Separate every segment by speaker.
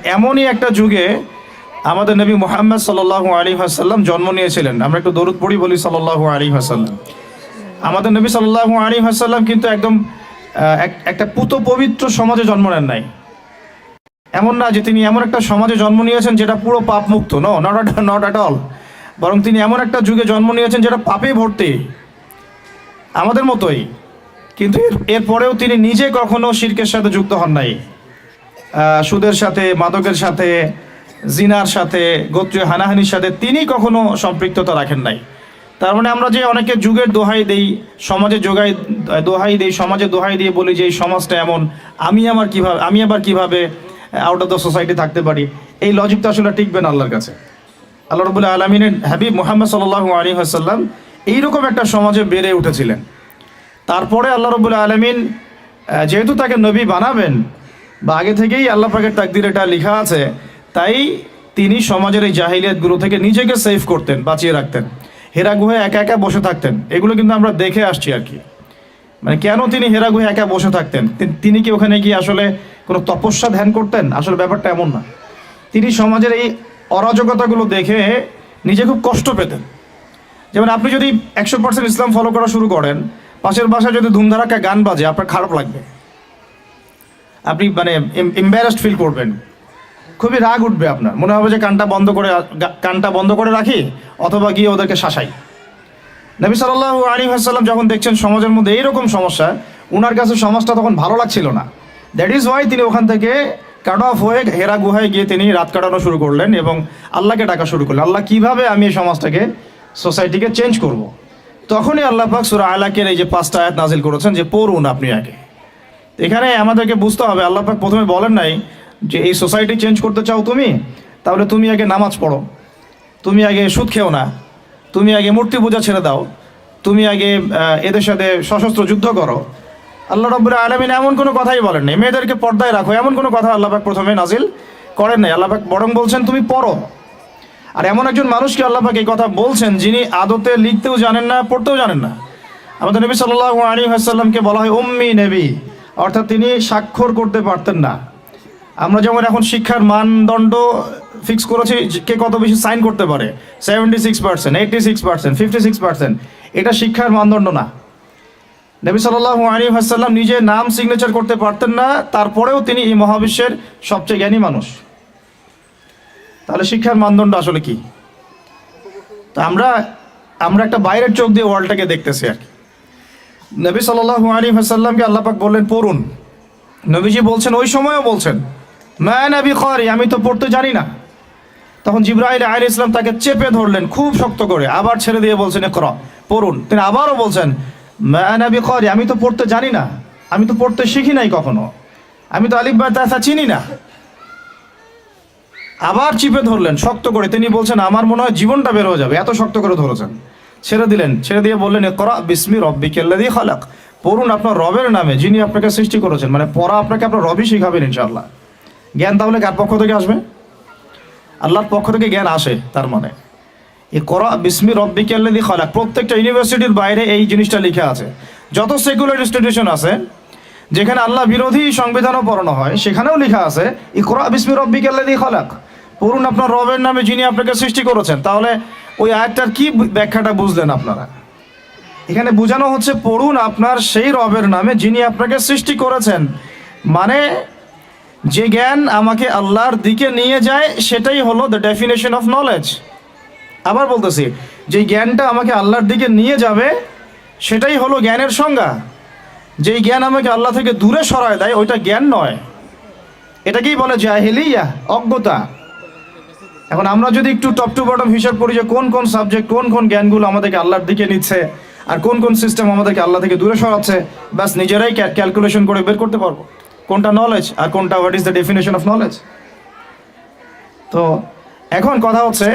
Speaker 1: এমনই একটা যুগে আমাদের নবী মুহাম্মদ সাল্লাল্লাহু আলাইহি ওয়াসাল্লাম জন্ম নিয়েছিলেন। আমরা একটু দরুদ পড়ি, বলি সাল্লাল্লাহু আলাইহি ওয়াসাল্লাম। আমাদের নবী সাল্লাল্লাহু আলাইহি ওয়াসাল্লাম কিন্তু একদম একটা পুত পবিত্র সমাজে জন্ম নেন নাই। এমন না যে তিনি এমন একটা সমাজে জন্ম নিয়েছেন যেটা পুরো পাপ মুক্ত, নট অ্যাট অল। বরং তিনি এমন একটা যুগে জন্ম নিয়েছেন যেটা পাপে ভর্তি, আমাদের মতোই। কিন্তু এরপরেও তিনি নিজে কখনো শিরকের সাথে যুক্ত হন নাই, সুদের সাথে, মাদকের সাথে, জিনার সাথে, গোত্রীয় হানাহানির সাথে তিনি কখনো সম্পৃক্ততা রাখেন নাই। তার মানে আমরা যে অনেকে যুগের দোহাই দেই, সমাজে দোহাই দেই, সমাজে দোহাই দিয়ে বলি যে এই সমাজটা এমন, আমি আবার কিভাবে আউট অফ দ্য সোসাইটি থাকতে পারি, এই লজিক তো আসলে টিকবে না আল্লাহর কাছে। আল্লাহ রাব্বুল আলামিনের হাবিব মুহাম্মদ সাল্লাল্লাহু আলাইহি ওয়াসাল্লাম এইরকম একটা সমাজে বেড়ে উঠেছিলেন। তারপরে আল্লাহ রাব্বুল আলামিন যেহেতু তাকে নবী বানাবেন, বা আগে থেকেই আল্লাহ পাকের তাকদিরে এটা লেখা আছে, তাই তিনি সমাজের এই জাহিলিয়াতগুলো থেকে নিজেকে সেভ করতেন, বাঁচিয়ে রাখতেন। হেরা গুহায় একা একা বসে থাকতেন, এগুলো কিন্তু আমরা দেখে আসছি আর কি। মানে কেন তিনি হেরা গুহায় একা বসে থাকতেন? তিনি কি ওখানে গিয়ে আসলে কোনো তপস্যা ধ্যান করতেন? আসলে ব্যাপারটা এমন না। তিনি সমাজের এই অরাজকতাগুলো দেখে নিজে খুব কষ্ট পেতেন। যেমন আপনি যদি 100% ইসলাম ফলো করা শুরু করেন, পাশের বাসায় যদি ধুমধারাক্কা গান বাজে, আপনার খারাপ লাগবে, আপনি মানে এম্বারাসড ফিল করবেন, খুবই রাগ উঠবে আপনার, মনে হবে যে কানটা বন্ধ করে রাখি, অথবা গিয়ে ওদেরকে শাসাই। নবী সাল্লাল্লাহু আলাইহি ওয়াসাল্লাম যখন দেখছেন সমাজের মধ্যে এইরকম সমস্যা, ওনার কাছে সমাজটা তখন ভালো লাগছিল না। দ্যাট ইজ ওয়াই তিনি ওখান থেকে কাট অফ হয়ে হেরা গুহায় গিয়ে তিনি রাত কাটানো শুরু করলেন এবং আল্লাহকে ডাকা শুরু করলেন, আল্লাহ কিভাবে আমি এই সমাজটাকে, সোসাইটিকে চেঞ্জ করব। তখনই আল্লাহ পাক সূরা আলাকের এই যে 5টা আয়াত নাজিল করেছেন যে পড়ুন আপনি আগে। এখানে আমাদেরকে বুঝতে হবে, আল্লাহ পাক প্রথমে বলেন নাই যে এই সোসাইটি চেঞ্জ করতে চাও তুমি, তাহলে তুমি আগে নামাজ পড়ো, তুমি আগে সুদ খেও না, তুমি আগে মূর্তি পূজা ছেড়ে দাও, তুমি আগে এদের সাথে সশস্ত্র যুদ্ধ করো। আল্লাহ রাব্বুল আলামিন এমন কোনো কথাই বলেন নাই। মেয়েদেরকে পর্দায় রাখো, এমন কোনো কথা আল্লাহ পাক প্রথমে নাজিল করেন নাই। আল্লাহ পাক বরং বলছেন তুমি পড়ো। আর এমন একজন মানুষকে আল্লাহ পাক এই কথা বলছেন যিনি আদতে লিখতেও জানেন না, পড়তেও জানেন না। আমাদের নবী সাল্লাল্লাহু আলাইহি ওয়াসাল্লামকে বলা হয় উম্মি নবী, অর্থাৎ তিনি স্বাক্ষর করতে পারতেন না। আমরা যেমন এখন শিক্ষার মানদণ্ড ফিক্স করেছি, কে কত বেশি সাইন করতে পারে, 76%, 86%, 56%, এটা শিক্ষার মানদণ্ড না। নবী সাল্লাল্লাহু আলাইহি ওয়াসাল্লাম নিজে নাম সিগনেচার করতে পারতেন না, তারপরেও তিনি এই মহাবিশ্বের সবচেয়ে জ্ঞানী মানুষ। তাহলে শিক্ষার মানদণ্ড আসলে কি? তা আমরা একটা বাইরের চোখ দিয়ে ওয়ার্ল্ডটাকে দেখতেছি আর কি। নবী সাল্লাল্লাহু আলাইহি ওয়াসাল্লামকে আল্লাহ পাক বললেন পড়ুন। নবীজি বলছেন, ওই সময়ও বলছেন মা নবী কারি, আমি তো পড়তে জানি না। তখন জিবরাইল আলাইহিস সালাম তাকে চেপে ধরলেন খুব শক্ত করে, আবার ছেড়ে দিয়ে বলছেন ইকরা, পড়ুন। তিনি আবারও বলছেন মা নবী কারি, আমি তো পড়তে জানি না, আমি তো পড়তে শিখি নাই কখনো, আমি তো আলিফ বা তা চিনি না। আবার চিপে ধরলেন শক্ত করে, তিনি বলছেন আমার মনে হয় জীবনটা বের হয়ে যাবে, এত শক্ত করে ধরেছেন। ছেড়ে দিলেন, ছেড়ে দিয়ে বললেন ইকরা বিসমি রাব্বিকাল্লাযী খালাক, পড়ুন আপনার রবের নামে যিনি আপনাকে সৃষ্টি করেছেন। মানে পড়া আপনাকে আপনার রবই শিখাবেন ইনশাআল্লাহ। জ্ঞান তাহলে কার পক্ষ থেকে আসবে? আল্লাহর পক্ষ থেকে জ্ঞান আসে। তার মানে ইকরা বিসমি রাব্বিকাল্লাযী খালাক, প্রত্যেকটা ইউনিভার্সিটির বাইরে এই জিনিসটা লেখা আছে। যত সেকুলার ইনস্টিটিউশন আছে যেখানে আল্লাহ বিরোধী সংবিধানও পড়ানো হয়, সেখানেও লেখা আছে ইকরা বিসমি রাব্বিকাল্লাযী খালাক, পড়ুন আপনার রবের নামে যিনি আপনাকে সৃষ্টি করেছেন। তাহলে ওই আয়াতটার কি ব্যাখ্যাটা বুঝলেন আপনারা? এখানে বোঝানো হচ্ছে পড়ুন আপনার সেই রবের নামে যিনি আপনাকে সৃষ্টি করেছেন। মানে যে জ্ঞান আমাকে আল্লাহর দিকে নিয়ে যায় সেটাই হলো দ্য ডেফিনেশন অফ নলেজ। আবার বলতেছি, যে জ্ঞানটা আমাকে আল্লাহর দিকে নিয়ে যাবে সেটাই হলো জ্ঞানের সংজ্ঞা। যেই জ্ঞান আমাকে আল্লাহ থেকে দূরে সরায় দেয় ওইটা জ্ঞান নয়, এটাকেই বলে জাহেলিয়া, অজ্ঞতা। এখন আমরা যদি একটু টপ টু বটম হিসাব করি যে কোন কোন সাবজেক্ট, কোন কোন জ্ঞানগুলো আমাদেরকে আল্লাহর দিকে নিচ্ছে আর কোন কোন সিস্টেম আমাদেরকে আল্লাহ থেকে দূরে সরাচ্ছে, ব্যাস নিজেরাই ক্যালকুলেশন করে বের করতে পারবো কোনটা নলেজ আর কোনটা what is the definition of knowledge. তো এখন কথা হচ্ছে,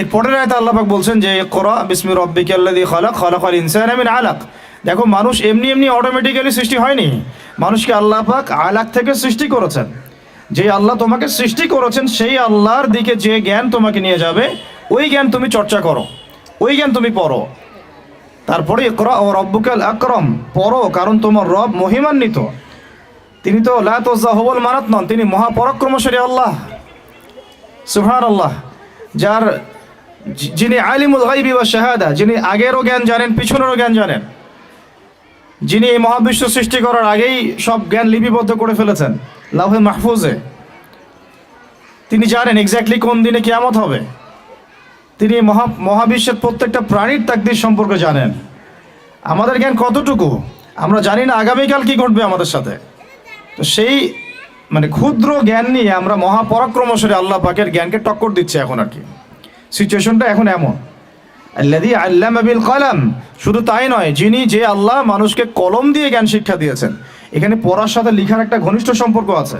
Speaker 1: এর পরের আয়াতে আল্লাহ পাক বলছেন যে ইকরা বিসমি রাব্বিকাল্লাযী খালাক, খালাকাল ইনসানা মিন আলাক। দেখো, মানুষ এমনি এমনি অটোমেটিক্যালি সৃষ্টি হয়নি, মানুষকে আল্লাহ পাক আলাক থেকে সৃষ্টি করেছেন। যে আল্লাহ তোমাকে সৃষ্টি করেছেন সেই আল্লাহর দিকে যে জ্ঞান তোমাকে নিয়ে যাবে, ওই জ্ঞান তুমি চর্চা করো, ওই জ্ঞান তুমি পড়ো। তারপরে ইকরা ও রব্বুকাল আকরাম, পড়ো কারণ তোমার রব মহিমান্বিত। তিনি তো লা তুযাহুল মানাত নন, তিনি মহাপরাক্রমশালী আল্লাহ। সুবহানাল্লাহ। যার যিনি আলিমুল গায়বি ওয়া শাহাদা, যিনি আগেরও জ্ঞান জানেন পিছনেরও জ্ঞান জানেন, যিনি এই মহাবিশ্ব সৃষ্টি করার আগেই সব জ্ঞান লিপিবদ্ধ করে ফেলেছেন লাউহে মাহফুজে। তিনি জানেন এক্স্যাক্টলি কোন দিনে কিয়ামত হবে। তিনি মহাবিশ্বের প্রত্যেকটা প্রাণীর তাকদীর সম্পর্কে জানেন। আমাদের জ্ঞান কতটুকু আমরা জানি না আগামীকাল কি ঘটবে আমাদের সাথে। তো সেই মানে ক্ষুদ্র জ্ঞান নিয়ে আমরা মহাপরাক্রমশালী আল্লাহ পাকের জ্ঞানকে টক্কর দিচ্ছি এখন আর কি। সিচুয়েশনটা এখন এমন। আল্লাযী আল্লামা বিল কলম, শুধু তাই নয়, যে আল্লাহ মানুষকে কলম দিয়ে জ্ঞান শিক্ষা দিয়েছেন। এখানে পড়ার সাথে লেখার একটা ঘনিষ্ঠ সম্পর্ক আছে।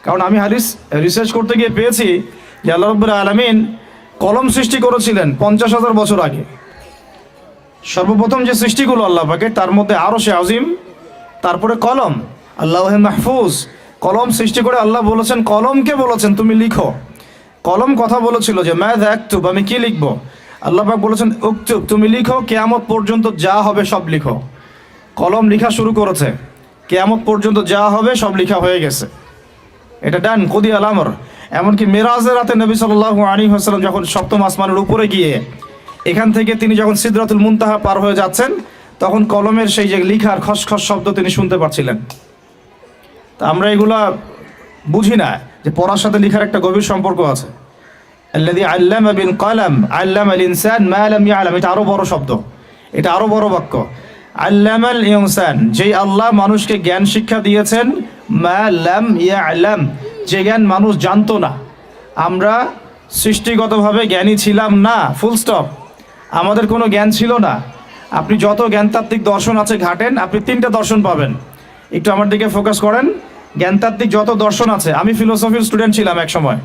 Speaker 1: কারণ আমি হাদিস রিসার্চ করতে গিয়ে পেয়েছি যে আল্লাহ রাব্বুল আলামিন কলম সৃষ্টি করেছিলেন 50,000 বছর আগে। সর্বপ্রথম যে সৃষ্টিগুলো আল্লাহ পাকের, তার মধ্যে আরশে আজিম, তারপরে কলম, লাউহে মাহফুজ। কলম সৃষ্টি করে আল্লাহ বলেছেন, কলমকে বলেছেন তুমি লিখো। কলম কথা বলেছিল যে মাযা আকতুব, আমি কি লিখবো। আল্লাহ পাক বলেছেন উকতুব, তুমি লিখো, কিয়ামত পর্যন্ত যা হবে সব লিখো। কলম লেখা শুরু করেছে, কিয়ামত পর্যন্ত যা হবে সব লেখা হয়ে গেছে। এটা ডান কুদি আল আমর। এমনকি মেরাজের রাতে নবী সাল্লাল্লাহু আলাইহি ওয়াসাল্লাম যখন সপ্তম আসমানের উপরে গিয়ে এখান থেকে তিনি যখন সিদরাতুল মুনতাহা পার হয়ে যাচ্ছেন, তখন কলমের সেই যে লিখার খসখস শব্দ তিনি শুনতে পাচ্ছিলেন। তা আমরা এগুলা বুঝি না যে পড়ার সাথে লিখার একটা গভীর সম্পর্ক আছে। আল্লাযী আল্লামা বিল কলম আল্লামাল ইনসান মা লাম ইয়ালাম, এটা আরো বড় শব্দ, এটা আরো বড় বাক্য। আল্লামাল ইনসান, যেই আল্লাহ মানুষকে জ্ঞান শিক্ষা দিয়েছেন, মা লাম ইয়ালাম, যে জ্ঞান মানুষ জানতো না। আমরা সৃষ্টিগতভাবে জ্ঞানী ছিলাম না, ফুল স্টপ। আমাদের কোনো জ্ঞান ছিল না। আপনি যত জ্ঞানতাত্ত্বিক দর্শন আছে ঘাটেন, আপনি 3টে দর্শন পাবেন। একটু আমার দিকে ফোকাস করেন। জ্ঞানতাত্ত্বিক যত দর্শন আছে, আমি ফিলোসফির স্টুডেন্ট ছিলাম এক সময়,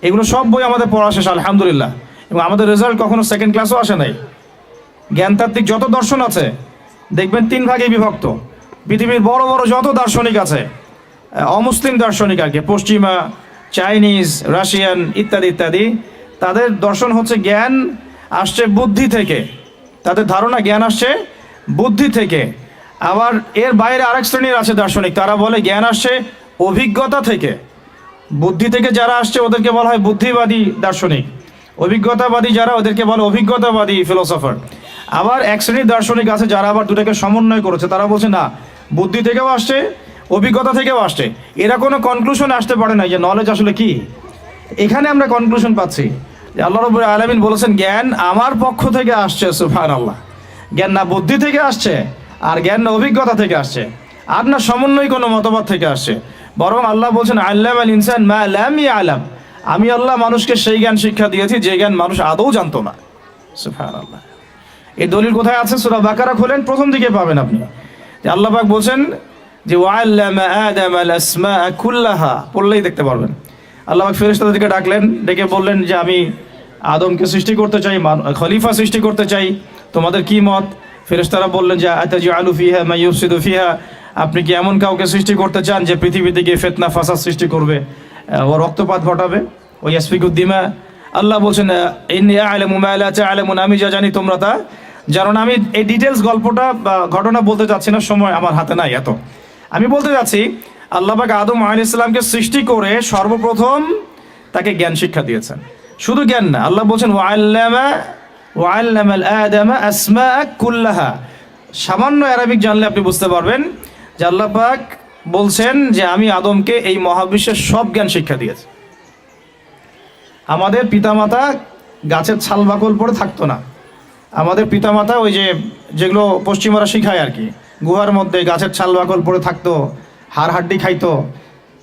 Speaker 1: এগুলো সব বই আমাদের পড়া শেষ আলহামদুলিল্লাহ, এবং আমাদের রেজাল্ট কখনো সেকেন্ড ক্লাসও আসে নাই। জ্ঞানতাত্ত্বিক যত দর্শন আছে দেখবেন 3 ভাগে বিভক্ত। পৃথিবীর বড় বড় যত দার্শনিক আছে, অমুসলিম দার্শনিক আর কি, পশ্চিমা, চাইনিজ, রাশিয়ান ইত্যাদি ইত্যাদি, তাদের দর্শন হচ্ছে জ্ঞান আসছে বুদ্ধি থেকে। তাদের ধারণা জ্ঞান আসছে বুদ্ধি থেকে। আবার এর বাইরে আরেক শ্রেণীর আছে দার্শনিক, তারা বলে জ্ঞান আসছে অভিজ্ঞতা থেকে। বুদ্ধি থেকে যারা আসছে ওদেরকে বলা হয় বুদ্ধিবাদী দার্শনিক, অভিজ্ঞতাবাদী যারা ওদেরকে বলে অভিজ্ঞতাবাদী ফিলোসফার। আবার এক শ্রেণীর দার্শনিক আছে যারা আবার দুটাকে সমন্বয় করেছে, তারা বলছে না, বুদ্ধি থেকেও আসছে অভিজ্ঞতা থেকেও আসছে। এরা কোনো কনক্লুশনে আসতে পারে না যে নলেজ আসলে কি। এখানে আমরা কনক্লুশন পাচ্ছি যে আল্লাহ রাব্বুল আলামিন বলেছেন জ্ঞান আমার পক্ষ থেকে আসছে। সুবহানাল্লাহ। জ্ঞান না বুদ্ধি থেকে আসছে, আর জ্ঞান না অভিজ্ঞতা থেকে আসছে, আর না সমন্বয় কোনো মতবাদ থেকে আসছে। বরং আল্লাহ বলছেন আল্লামাল ইনসান মা লাম ইয়ালাম, আমি আল্লাহ মানুষকে সেই জ্ঞান শিক্ষা দিয়েছি যে জ্ঞান মানুষ আদৌ জানতো না। সুবহানাল্লাহ। এই দলিল কোথায় আছে? সূরা বাকারা খোলেন, প্রথম দিকে পাবেন আপনি যে আল্লাহ পাক বলছেন যে ওয়াল্লামা আদামাল আসমাআ কুল্লাহা, পড়লেই দেখতে পারবেন। আল্লাহ পাক ফেরেশতাদেরকে ডাকলেন, ডেকে বললেন যে আমি আদমকে সৃষ্টি করতে চাই, খলিফা সৃষ্টি করতে চাই, তোমাদের কি মত? ফেরেশতারা বললেন যে আতাজআলু ফিহা মা ইউফসিদু ফিহা, আপনি কি এমন কাউকে সৃষ্টি করতে চান যে পৃথিবীতে গিয়ে ফিতনা ফাসাদ সৃষ্টি করবে, ও রক্তপাত ঘটাবে, ও ইয়াসফিকুদ দিমা। আল্লাহ বলছেন ইন্নী আ'লামু মা লা তা'লামুন, আমি যা জানি তোমরা তা জানো না। আমি এই ডিটেলস গল্পটা বা ঘটনা বলতে চাচ্ছি না, সময় আমার হাতে নাই এত। আমি বলতে যাচ্ছি আল্লাহ পাক আদম আলাইহিস সালামকে সৃষ্টি করে সর্বপ্রথম তাকে জ্ঞান শিক্ষা দিয়েছেন। শুধু জ্ঞান না, আল্লাহ বলছেন ওয়াল্লামাল আদামা আসমাআ কুল্লাহা। সামান্য আরবিক জানলে আপনি বুঝতে পারবেন যে আল্লাহ পাক বলছেন যে আমি আদমকে এই মহাবিশ্বের সব জ্ঞান শিক্ষা দিয়েছি। আমাদের পিতামাতা গাছের ছাল বাকল পরে থাকতো না। আমাদের পিতামাতা ওই যেগুলো পশ্চিমারা শিখায় আর কি, গুহার মধ্যে গাছের ছাল বাকল পরে থাকতো, হাড় হাড্ডি খাইতো,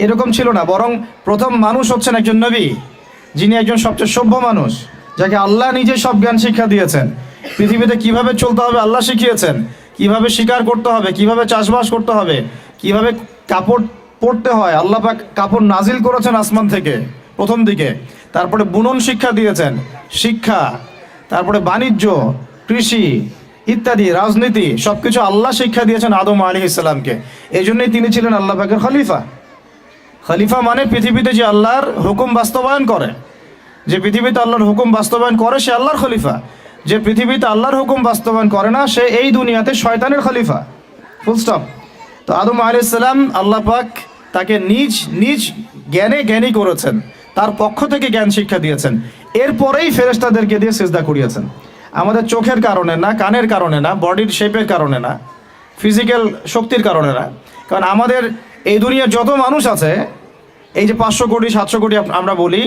Speaker 1: এরকম ছিল না। বরং প্রথম মানুষ হচ্ছেন একজন নবী, যিনি একজন সবচেয়ে সভ্য মানুষ, যাকে আল্লাহ নিজে সব জ্ঞান শিক্ষা দিয়েছেন। পৃথিবীতে কিভাবে চলতে হবে আল্লাহ শিখিয়েছেন, কিভাবে শিকার করতে হবে, কিভাবে চাষবাস করতে হবে, কিভাবে কাপড় পরতে হয়। আল্লাহ পাক কাপড় নাজিল করেছেন আসমান থেকে প্রথম দিকে, তারপরে বুনন শিক্ষা দিয়েছেন, শিক্ষা, তারপরে বাণিজ্য, কৃষি ইত্যাদি, রাজনীতি, সবকিছু আল্লাহ শিক্ষা দিয়েছেন আদম আলাইহিস সালামকে। এই জন্যই তিনি ছিলেন আল্লাহ পাকের খলিফা। খলিফা মানে পৃথিবীতে যে আল্লাহর হুকুম বাস্তবায়ন করে, যে পৃথিবীতে আল্লাহর হুকুম বাস্তবায়ন করে সে আল্লাহর খলিফা। যে পৃথিবীতে আল্লাহর হুকুম বাস্তবায়ন করে না সে এই দুনিয়াতে শয়তানের খলিফা, ফুল স্টপ। তো আদম আলাইহিস সালাম আল্লাহ পাক তাকে নিজ নিজ জ্ঞানে জ্ঞানী করেছেন, তার পক্ষ থেকে জ্ঞান শিক্ষা দিয়েছেন। এরপরেই ফেরেশতাদেরকে দিয়ে সিজদা করিয়েছেন। আমাদের চোখের কারণে না, কানের কারণে না, বডির শেপের কারণে না, ফিজিক্যাল শক্তির কারণে না। কারণ আমাদের এই দুনিয়ার যত মানুষ আছে, এই যে 500 কোটি 700 কোটি আমরা বলি,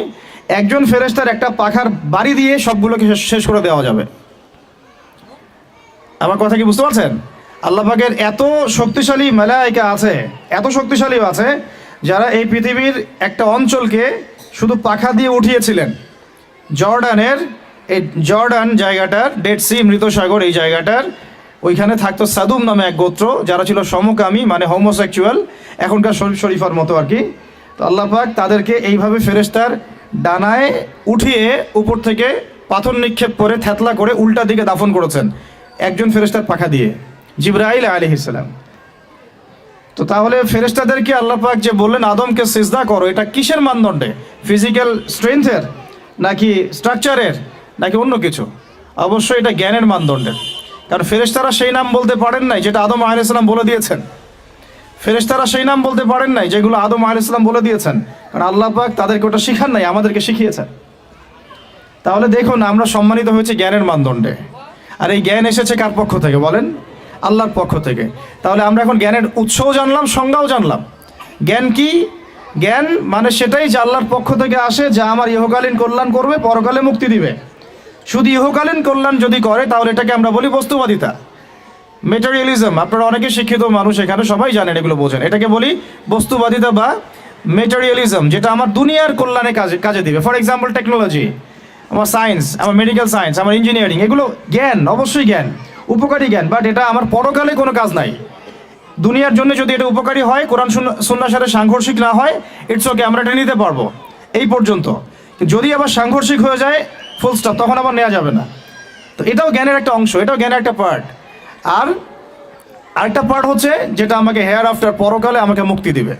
Speaker 1: একজন ফেরেশতার একটা পাখার বাড়ি দিয়ে সবগুলোকে শেষ করে দেওয়া যাবে। আমার কথা কি বুঝতে পারছেন? আল্লাহ পাকের এত শক্তিশালী মালায়েকা আছে, এত শক্তিশালী আছে, যারা এই পৃথিবীর একটা অঞ্চলকে শুধু পাখা দিয়ে উঠিয়েছিলেন। জর্ডানের এই জর্ডান জায়গাটার, ডেড সি, মৃত সাগর, এই জায়গাটার ওইখানে থাকতো সাদুম নামে এক গোত্র, যারা ছিল সমকামী, মানে হোমোসেক্সুয়াল, এখনকার শরীফ শরীফার মতো আর কি। তো আল্লাহ পাক তাদেরকে এইভাবে ফেরেশতার ডানায় উঠিয়ে উপর থেকে পাথর নিক্ষেপ করে থ্যাতলা করে উল্টা দিকে দাফন করেছেন একজন ফেরেশতার পাখা দিয়ে, জিবরাইল আলাইহিস সালাম। তো তাহলে ফেরেশতাদেরকে আল্লাহ পাক যে বললেন আদমকে সিজদা করো, এটা কিসের মানদণ্ডে? ফিজিক্যাল স্ট্রেংথের, নাকি স্ট্রাকচারের, নাকি অন্য কিছু? অবশ্যই এটা জ্ঞানের মানদণ্ডের। কারণ ফেরেশতারা সেই নাম বলতে পারেন নাই যেটা আদম আলাইহিস সালাম বলে দিয়েছেন। ফেরেশতারা সেই নাম বলতে পারেন নাই যেগুলো আদম আলাইহিস সালাম বলে দিয়েছেন, কারণ আল্লাহ পাক তাদেরকে ওটা শিখান নাই, আমাদেরকে শিখিয়েছেন। তাহলে দেখুন, আমরা সম্মানিত হয়েছি জ্ঞানের মানদণ্ডে। আর এই জ্ঞান এসেছে কার পক্ষ থেকে বলেন? আল্লাহর পক্ষ থেকে। তাহলে আমরা এখন জ্ঞানের উৎসও জানলাম, সংজ্ঞাও জানলাম। জ্ঞান কি? জ্ঞান মানে সেটাই যে আল্লাহর পক্ষ থেকে আসে, যা আমার ইহকালীন কল্যাণ করবে, পরকালে মুক্তি দিবে। শুধু ইহকালীন কল্যাণ যদি করে তাহলে এটাকে আমরা বলি বস্তুবাদিতা, মেটেরিয়ালিজম। আপনারা অনেকে শিক্ষিত মানুষ এখানে, সবাই জানেন, এগুলো বোঝেন। এটাকে বলি বস্তুবাদিতা বা মেটেরিয়ালিজম, যেটা আমার দুনিয়ার কল্যাণে কাজে দিবে। ফর এক্সাম্পল টেকনোলজি, আমার সায়েন্স, আমার মেডিকেল সায়েন্স, আমার ইঞ্জিনিয়ারিং, এগুলো জ্ঞান, অবশ্যই জ্ঞান, উপকারী জ্ঞান, বাট এটা আমার পরকালে কোনো কাজ নাই। দুনিয়ার জন্য যদি এটা উপকারী হয়, কোরআন সুন্নাহর সাথে সাংঘর্ষিক না হয়, ইটস ওকে, আমরা এটা নিতে পারবো এই পর্যন্ত। যদি আবার সাংঘর্ষিক হয়ে যায়, ফুল স্টপ, তখন আবার নেওয়া যাবে না। তো এটাও জ্ঞানের একটা অংশ, এটাও জ্ঞানের একটা পার্ট। আর আরেকটা পার্ট হচ্ছে যেটা আমাকে হেয়ার আফটার, পরকালে আমাকে মুক্তি দিবে।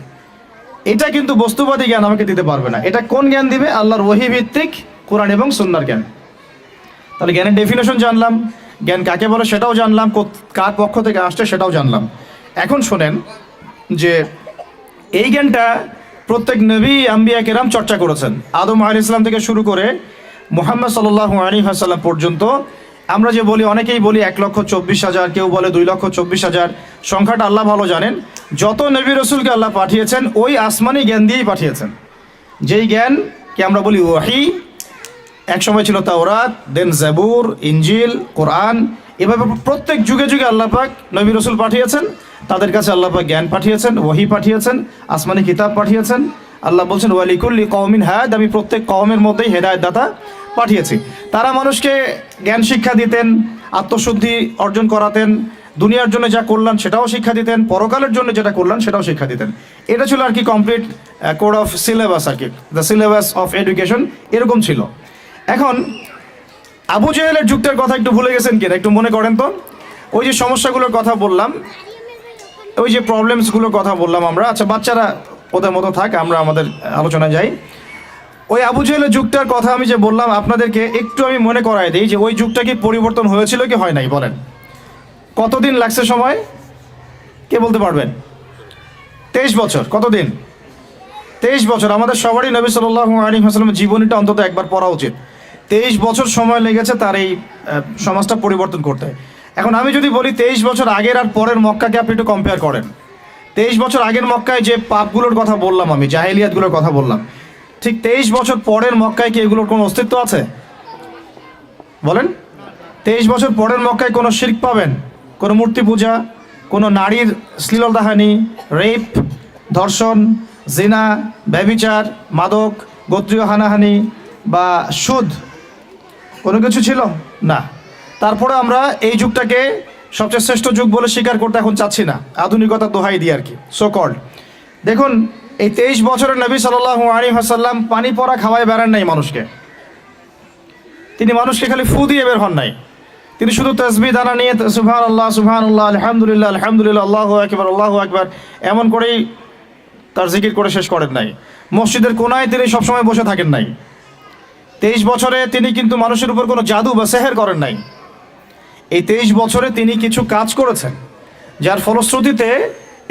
Speaker 1: এটা কিন্তু বস্তুবাদী জ্ঞান আমাকে দিতে পারবে না। এটা কোন জ্ঞান দিবে? আল্লাহর ওহী ভিত্তিক কোরআন এবং সুন্নাহর জ্ঞান। তাহলে জ্ঞানের ডেফিনেশন জানলাম, জ্ঞান কাকে বলে সেটাও জানলাম, কার পক্ষ থেকে আসছে সেটাও জানলাম। এখন শোনেন যে এই জ্ঞানটা প্রত্যেক নবী, আম্বিয়া কেরাম চর্চা করেছেন। আদম আলাইহিস সালাম থেকে শুরু করে মুহাম্মদ সাল্লাল্লাহু আলাইহি ওয়াসাল্লাম পর্যন্ত। আমরা যে বলি, অনেকেই বলি 1,24,000, কেউ বলে 2,24,000, সংখ্যাটা আল্লাহ ভালো জানেন। যত নবী রসুলকে আল্লাহ পাঠিয়েছেন ওই আসমানি জ্ঞান দিয়েই পাঠিয়েছেন, যেই জ্ঞানকে আমরা বলি ওয়াহি। এক সময় ছিল তাওরাত, দেন জাবুর, ইনজিল, কোরআন। এভাবে প্রত্যেক যুগে যুগে আল্লাহ পাক নবী রসুল পাঠিয়েছেন, তাদের কাছে আল্লাহ পাক জ্ঞান পাঠিয়েছেন, ওয়াহি পাঠিয়েছেন, আসমানি কিতাব পাঠিয়েছেন। আল্লাহ বলছেন ওয়ালিকুল্লি কওমিন হাদ, আমি প্রত্যেক কওমের মধ্যেই হেদায়েত দাতা পাঠিয়েছি। তারা মানুষকে জ্ঞান শিক্ষা দিতেন, আত্মশুদ্ধি অর্জন করাতেন, দুনিয়ার জন্য যা করলেন সেটাও শিক্ষা দিতেন, পরকালের জন্য যেটা করলেন সেটাও শিক্ষা দিতেন। এটা ছিল আর কি কমপ্লিট কোড অফ সিলেবাস আর কি, দ্য সিলেবাস অফ এডুকেশন, এরকম ছিল। এখন আবু জেহেলের যুগটার কথা একটু ভুলে গেছেন কিনা একটু মনে করেন তো। ওই যে সমস্যাগুলোর কথা বললাম, ওই যে প্রবলেমসগুলোর কথা বললাম আমরা, আচ্ছা বাচ্চারা ওদের মতো থাক, আমরা আমাদের আলোচনায় যাই। ওই আবু জেহেলের যুগটার কথা আমি যে বললাম আপনাদেরকে, একটু আমি মনে করাই দিই যে ওই যুগটা কি পরিবর্তন হয়েছিল কি হয় নাই বলেন? কতদিন লাগছে সময়? কে বলতে পারবেন? 23 বছর। কতদিন? 23 বছর। আমাদের সবারই নবী সাল্লাল্লাহু আলাইহি ওয়াসাল্লামের জীবনীটা অন্তত একবার পড়া উচিত। 23 বছর সময় লেগেছে তার এই সমাজটা পরিবর্তন করতে। এখন আমি যদি বলি 23 বছর আগের আর পরের মক্কাকে আপনি একটু কম্পেয়ার করেন। 23 বছর আগের মক্কায় যে পাপগুলোর কথা বললাম আমি, জাহেলিয়াতগুলোর কথা বললাম, ঠিক 23 বছর পরের মক্কায় কি এগুলোর কোনো অস্তিত্ব আছে বলেন? 23 বছর পরের মক্কায় কোনো শিরক পাবেন? কোনো মূর্তি পূজা, কোনো নারীর শ্লীলতাহানি, রেপ, ধর্ষণ, জিনা, ব্যভিচার, মাদক, গোত্রীয় হানাহানি বা সুদ, কোনো কিছু ছিল না। তারপরে আমরা এই যুগটাকে সবচেয়ে শ্রেষ্ঠ যুগ বলে স্বীকার করতে এখন চাচ্ছি না, আধুনিকতার দোহাই দিয়ে আর কি, সো কল্ড। দেখুন এই 23 বছরের নবী সাল্লাল্লাহু আলাইহি ওয়াসাল্লাম পানি পড়া খাওয়ায় বেড়ান নাই মানুষকে। তিনি মানুষকে খালি ফু দিয়ে বের হন নাই, তিনি শুধু তাসবিহ দানা নিয়ে সুবহানাল্লাহ সুবহানাল্লাহ, আলহামদুলিল্লাহ আলহামদুলিল্লাহ, আল্লাহু আকবার এমন করেই তার জিকির করে শেষ করেন নাই। মসজিদের কোনায় তিনি সবসময় বসে থাকেন নাই। 23 বছরে তিনি কিন্তু মানুষের উপর কোনো জাদু বা সেহের করেন নাই। এই 23 বছরে তিনি কিছু কাজ করেছেন, যার ফলশ্রুতিতে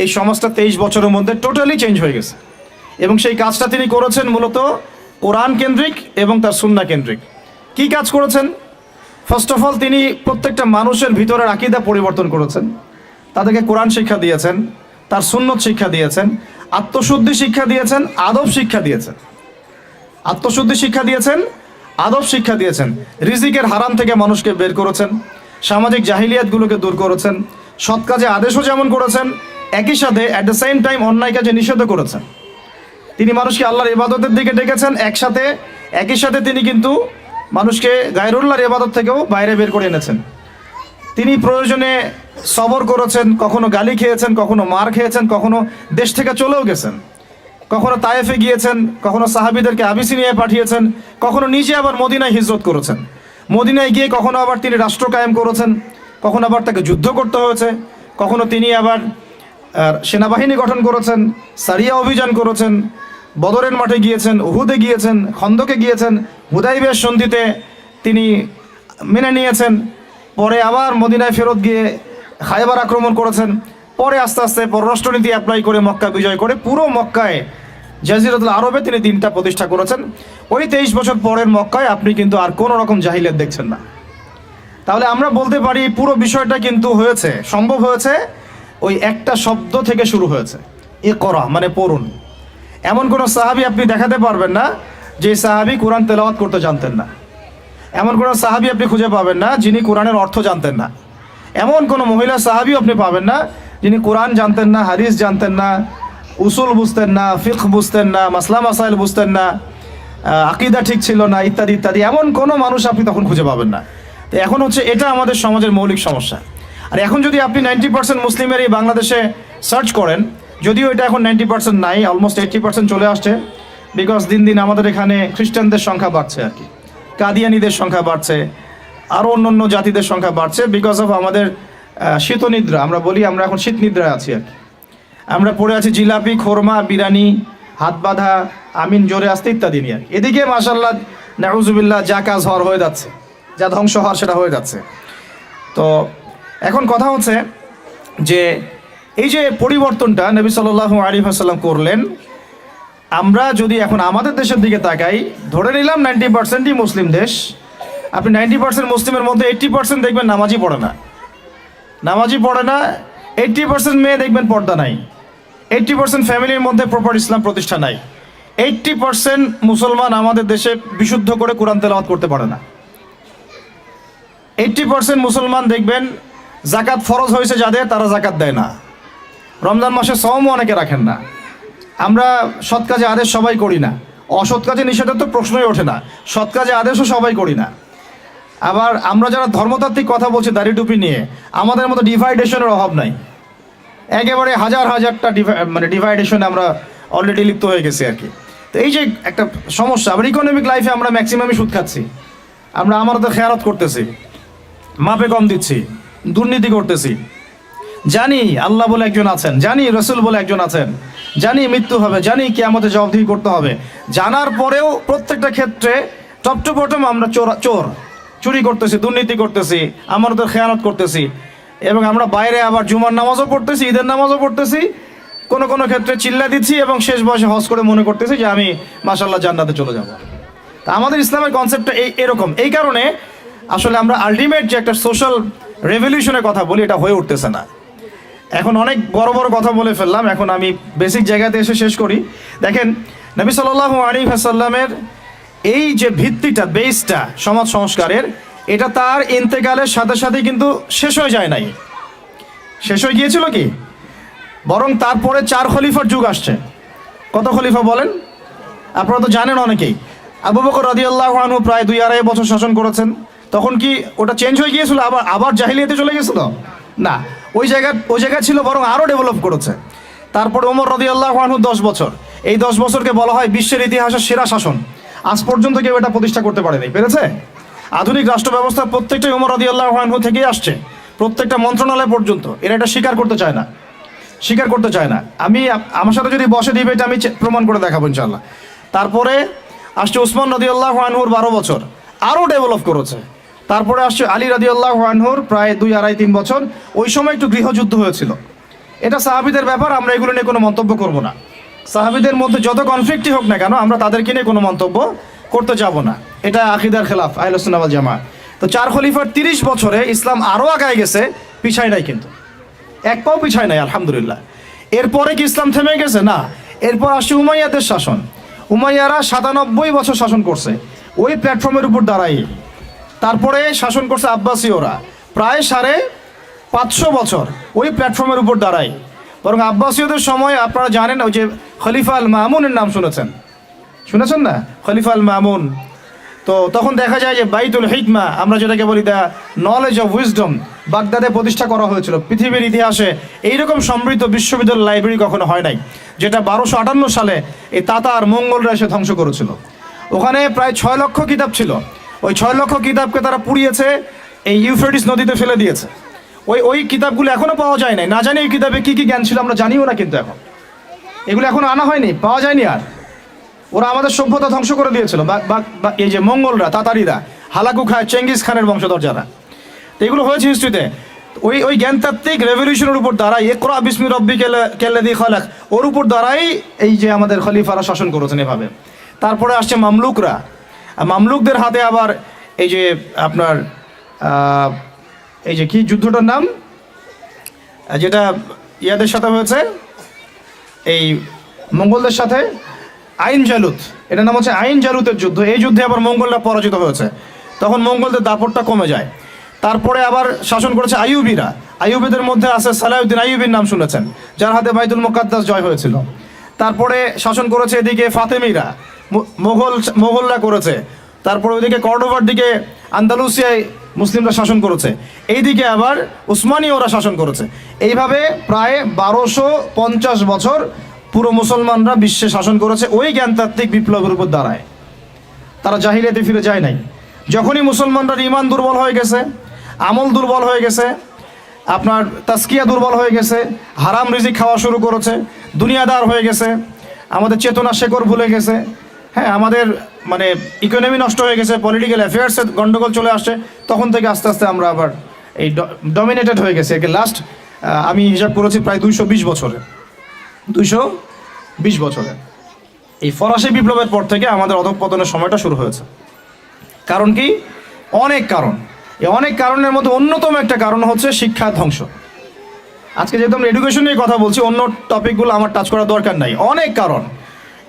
Speaker 1: এই সমাজটা 23 বছরের মধ্যে টোটালি চেঞ্জ হয়ে গেছে। এবং সেই কাজটা তিনি করেছেন মূলত কোরআন কেন্দ্রিক এবং তার সুন্নাহ কেন্দ্রিক। কি কাজ করেছেন? ফার্স্ট অফ অল তিনি প্রত্যেকটা মানুষের ভিতরের আকীদা পরিবর্তন করেছেন, তাদেরকে কোরআন শিক্ষা দিয়েছেন, তার সুন্নত শিক্ষা দিয়েছেন, আত্মশুদ্ধি শিক্ষা দিয়েছেন, আদব শিক্ষা দিয়েছেন। আত্মশুদ্ধি শিক্ষা দিয়েছেন, আদব শিক্ষা দিয়েছেন। রিজিকের হারাম থেকে মানুষকে বের করেছেন, সামাজিক জাহিলিয়াতগুলোকে দূর করেছেন, সৎ কাজে আদেশও যেমন করেছেন, একই সাথে অ্যাট দ্য সেম টাইম অন্যায় কাজে নিষেধও করেছেন। তিনি মানুষকে আল্লাহর ইবাদতের দিকে ডেকেছেন, একই সাথে তিনি কিন্তু মানুষকে গায়রুল্লাহর ইবাদত থেকেও বাইরে বের করে এনেছেন। তিনি প্রয়োজনে সবর করেছেন, কখনো গালি খেয়েছেন, কখনো মার খেয়েছেন, কখনো দেশ থেকে চলেও গেছেন, কখনো তায়েফে গিয়েছেন, কখনো সাহাবীদেরকে আবিসিনিয়ায় পাঠিয়েছেন, কখনো নিজে আবার মদিনায় হিজরত করেছেন। মদিনায় গিয়ে কখনো আবার তিনি রাষ্ট্র কায়েম করেছেন, কখনো আবার তাকে যুদ্ধ করতে হয়েছে, কখনো তিনি আবার সেনাবাহিনী গঠন করেছেন, সারিয়া অভিযান করেছেন, বদরের মাঠে গিয়েছেন, উহুদে গিয়েছেন, খন্দকে গিয়েছেন, হুদাইবিয়ার সন্ধিতে তিনি মেনে নিয়েছেন। পরে আবার মদিনায় ফেরত গিয়ে খায়বার আক্রমণ করেছেন। পরে আস্তে আস্তে পররাষ্ট্রনীতি অ্যাপ্লাই করে মক্কা বিজয় করে পুরো মক্কায়, জাজিরাতুল আরবে তিনি দিনটা প্রতিষ্ঠা করেছেন। ওই 23 বছর পরের মক্কায় আপনি কিন্তু আর কোনো রকম জাহিলিয়াত দেখছেন না। তাহলে আমরা বলতে পারি পুরো বিষয়টা কিন্তু সম্ভব হয়েছে ওই একটা শব্দ থেকে শুরু হয়েছে, ইকরা মানে পড়ুন। এমন কোনো সাহাবী আপনি দেখাতে পারবেন না যে সাহাবী কোরআন তেলাওয়াত করতে জানতেন না। এমন কোনো সাহাবী আপনি খুঁজে পাবেন না যিনি কোরআনের অর্থ জানতেন না। এমন কোনো মহিলা সাহাবীও আপনি পাবেন না যিনি কোরআন জানতেন না, হাদিস জানতেন না, উসুল বুঝতেন না, ফিকহ বুঝতেন না, মাসলা মাসাইল বুঝতেন না, আকীদা ঠিক ছিল না, ইত্যাদি ইত্যাদি। এমন কোনো মানুষ আপনি তখন খুঁজে পাবেন না। তো এখন এটা আমাদের সমাজের মৌলিক সমস্যা। আর এখন যদি আপনি 90% মুসলিমের এই বাংলাদেশে সার্চ করেন, যদিও এটা এখন 90% নাই, অলমোস্ট 80% চলে আসছে, বিকজ দিন দিন আমাদের এখানে খ্রিস্টানদের সংখ্যা বাড়ছে, আর কি কাদিয়ানিদের সংখ্যা বাড়ছে, আরও অন্য জাতিদের সংখ্যা বাড়ছে, বিকজ অফ আমাদের শীতনিদ্রা। আমরা বলি আমরা এখন শীত নিদ্রায় আছি, আর কি আমরা পড়ে আছি জিলাপি, খোরমা, বিরিয়ানি, হাত বাঁধা, আমিন জোরে আসতে ইত্যাদি নিয়ে। এদিকে মাশাআল্লাহ নাউজুবিল্লাহ যা কাজ হওয়ার হয়ে যাচ্ছে, যা ধ্বংস হওয়ার সেটা হয়ে যাচ্ছে। তো এখন কথা হচ্ছে যে এই যে পরিবর্তনটা নবী সাল্লাল্লাহু আলাইহি ওয়াসাল্লাম করলেন, আমরা যদি এখন আমাদের দেশের দিকে তাকাই, ধরে নিলাম 90%ই মুসলিম দেশ। আপনি 90% মুসলিমের মধ্যে 80% দেখবেন নামাজই পড়ে না, 80% মেয়ে দেখবেন পর্দা নাই, 80% ফ্যামিলির মধ্যে প্রপার ইসলাম প্রতিষ্ঠা নাই, 80% মুসলমান আমাদের দেশে বিশুদ্ধ করে কোরআন তেলাওয়াত করতে পারে না। 80% মুসলমান দেখবেন জাকাত ফরজ হয়েছে যাদের, তারা জাকাত দেয় না। রমজান মাসে সওমও অনেকে রাখেন না। আমরা সৎ কাজে আদেশ সবাই করি না, অসৎ কাজে নিষেধের তো প্রশ্নই ওঠে না, সৎ কাজে আদেশও সবাই করি না। আবার আমরা যারা ধর্মতাত্ত্বিক কথা বলছি দাড়ি টুপি নিয়ে, আমাদের মতো ডিভাইডেশনের অভাব নাই। একেবারে হাজারটা ডিভাইডেশনে আমরা অলরেডি লিপ্ত হয়ে গেছি, আর কি। তো এই যে একটা সমস্যা, আবার ইকোনমিক লাইফে আমরা ম্যাক্সিমামই সুদ খাচ্ছি, আমরা আমারও খেয়ারত করতেছি, মাপে কম দিচ্ছি, দুর্নীতি করতেছি। জানি আল্লাহ বলে একজন আছেন, জানি রসুল বলে একজন আছেন, জানি মৃত্যু হবে, জানি কিয়ামতে জবাবদিহি করতে হবে, জানার পরেও প্রত্যেকটা ক্ষেত্রে টপ টু বটম আমরা চুরি করতেছি, দুর্নীতি করতেছি, আমাদের খেয়ানত করতেছি। এবং আমরা বাইরে আবার জুমার নামাজও পড়তেছি, ঈদের নামাজও পড়তেছি, কোনো কোনো ক্ষেত্রে চিল্লা দিচ্ছি এবং শেষ বয়সে হজ করে মনে করতেছি যে আমি মাশাআল্লাহ জান্নাতে চলে যাব। তা আমাদের ইসলামের কনসেপ্টটা এরকম। এই কারণে আসলে আমরা আলটিমেট যে একটা সোশ্যাল রেভলিউশনের কথা বলি, এটা হয়ে উঠতেছে না। এখন অনেক বড় কথা বলে ফেললাম, এখন আমি বেসিক জায়গাতে এসে শেষ করি। দেখেন নবী সাল্লাল্লাহু আলাইহি ওয়াসাল্লামের এই যে ভিত্তিটা, বেসটা সমাজ সংস্কারের, এটা তার ইন্তেকালের সাথে সাথে কিন্তু শেষ হয়ে যায় নাই, শেষ হয়ে গিয়েছিল কি, বরং তারপরে 4 খলিফার যুগ আসছে। কত খলিফা বলেন? আপনারা তো জানেন অনেকেই। আবু বকর রাদিয়াল্লাহু আনহু প্রায় 2-2.5 বছর শাসন করেছেন। তখন কি ওটা চেঞ্জ হয়ে গিয়েছিল, আবার জাহিলিয়াতে চলে গেছিল? না, ওই জায়গা ছিল, বরং আরও ডেভেলপ করেছে। তারপরে ওমর রাদিয়াল্লাহু আনহু 10 বছর, এই 10 বছরকে বলা হয় বিশ্বের ইতিহাসের সেরা শাসন। আজ পর্যন্ত কেউ এটা প্রতিষ্ঠা করতে পারেনি, পেরেছে? আধুনিক রাষ্ট্র ব্যবস্থা প্রত্যেকটাই ওমর রাদিয়াল্লাহু আনহু থেকেই আসছে, প্রত্যেকটা মন্ত্রণালয় পর্যন্ত। এরা এটা স্বীকার করতে চায় না। আমার সাথে যদি বসে ডিবেট আমি প্রমাণ করে দেখাবো ইনশাআল্লাহ। তারপরে আসছে উসমান রাদিয়াল্লাহু আনহুর 12 বছর, আরও ডেভেলপ করেছে। তারপরে আসছে আলী রাদিয়াল্লাহু আনহুর প্রায় 2-2.5-3 বছর। ওই সময় একটু গৃহযুদ্ধ হয়েছিল, এটা সাহাবীদের ব্যাপার, আমরা এগুলো নিয়ে কোনো মন্তব্য করব না। সাহাবীদের মধ্যে যত কনফ্লিক্টই হোক না কেন, আমরা তাদেরকে নিয়ে কোনো মন্তব্য করতে যাব না। এটা আকিদার খেলাফ আহলে সুন্নাহ ওয়াল জামাত। তো 4 খলিফার 30 বছরে ইসলাম আরও আগায় গেছে, পিছায় নাই, কিন্তু এক পাও পিছায় নাই, আলহামদুলিল্লাহ। এরপরে কি ইসলাম থেমে গেছে? না। এরপর আসছে উমাইয়াদের শাসন। উমাইয়ারা 97 বছর শাসন করছে ওই প্ল্যাটফর্মের উপর দাঁড়াই। তারপরে শাসন করছে আব্বাসীয়রা প্রায় 550 বছর ওই প্ল্যাটফর্মের উপর দাঁড়াই। বরং আব্বাসীয়দের সময় আপনারা জানেন, ওই যে খলিফা আল মামুনের নাম শুনেছেন না? খলিফা আল মামুন। তো তখন দেখা যায় যে বাইতুল হিকমা, আমরা যেটাকে বলি দ্য নলেজ অফ উইজডম, বাগদাদে প্রতিষ্ঠা করা হয়েছিল। পৃথিবীর ইতিহাসে এইরকম সমৃদ্ধ বিশ্ববিদ্যালয় লাইব্রেরি কখনো হয় নাই, যেটা 1258 সালে এই তাতার মঙ্গলরা এসে ধ্বংস করেছিল। ওখানে প্রায় 6 লক্ষ কিতাব ছিল। ওই 6 লক্ষ কিতাবকে তারা পুড়িয়েছে, এই ইউফ্রেটিস নদীতে ফেলে দিয়েছে। ওই কিতাবগুলো এখনও পাওয়া যায় নাই। না জানি এই কিতাবে কী কী জ্ঞান ছিল আমরা জানিও না, কিন্তু এগুলো এখন আনা হয়নি, পাওয়া যায়নি। আর ওরা আমাদের সভ্যতা ধ্বংস করে দিয়েছিল। এই যে মঙ্গলরা, তাতারিরা, হালাকু খায়, চেঙ্গিস খানের বংশধর যারা, তো এগুলো হয়েছে হিস্ট্রিতে। ওই জ্ঞানতাত্ত্বিক রেভলিউশনের উপর দাঁড়াই, ইকরা বিসমি রব্বিকাল্লাযী খালাক, ওর উপর দাঁড়াই এই যে আমাদের খলিফারা শাসন করেছেন এভাবে। তারপরে আসছে মামলুকরা। মামলুকদের হাতে আবার এই যে আপনার এই যে কি যুদ্ধটার নাম, যেটা ইয়াদের সাথে হয়েছে, এই মঙ্গলদের সাথে, আইন জালুত, এটার নাম হচ্ছে আইন জালুতের যুদ্ধ। এই যুদ্ধে আবার মঙ্গলরা পরাজিত হয়েছে, তখন মঙ্গলদের দাপটটা কমে যায়। তারপরে আবার শাসন করেছে আইয়ুবীরা। আইয়ুবীদের মধ্যে আছে সালাউদ্দিন আইয়ুবীর নাম শুনেছেন, যার হাতে বাইতুল মুকাদ্দাস জয় হয়েছিল। তারপরে শাসন করেছে এদিকে ফাতেমিরা, মোগলরা করেছে। তারপরে ওইদিকে কর্ডোভার দিকে আন্দালুসিয়ায় মুসলিমরা শাসন করেছে, এইদিকে আবার উসমানীয়রা শাসন করেছে। এইভাবে প্রায় 1250 বছর পুরো মুসলমানরা বিশ্বে শাসন করেছে ওই জ্ঞানতাত্ত্বিক বিপ্লবের উপর দাঁড়ায়। তারা জাহিলিয়াতে ফিরে যায় নাই। যখনই মুসলমানরা ইমান দুর্বল হয়ে গেছে, আমল দুর্বল হয়ে গেছে, আপনার তাসকিয়া দুর্বল হয়ে গেছে, হারাম রিজিক খাওয়া শুরু করেছে, দুনিয়াদার হয়ে গেছে, আমাদের চেতনা শেকড় ভুলে গেছে, হ্যাঁ, আমাদের মানে ইকোনমি নষ্ট হয়ে গেছে, পলিটিক্যাল অ্যাফেয়ার্সের গন্ডগোল চলে আসছে, তখন থেকে আস্তে আস্তে আমরা আবার এই ডমিনেটেড হয়ে গেছি। একে লাস্ট আমি হিসাব করেছি প্রায় 220 বছরে, 220 বছরে এই ফরাসি বিপ্লবের পর থেকে আমাদের অধঃপতনের সময়টা শুরু হয়েছে। কারণ কি? অনেক কারণ। এই অনেক কারণের মধ্যে অন্যতম একটা কারণ হচ্ছে শিক্ষা ধ্বংস। আজকে যেহেতু আমরা এডুকেশন নিয়ে কথা বলছি, অন্য টপিকগুলো আমার টাচ করার দরকার নাই। অনেক কারণ।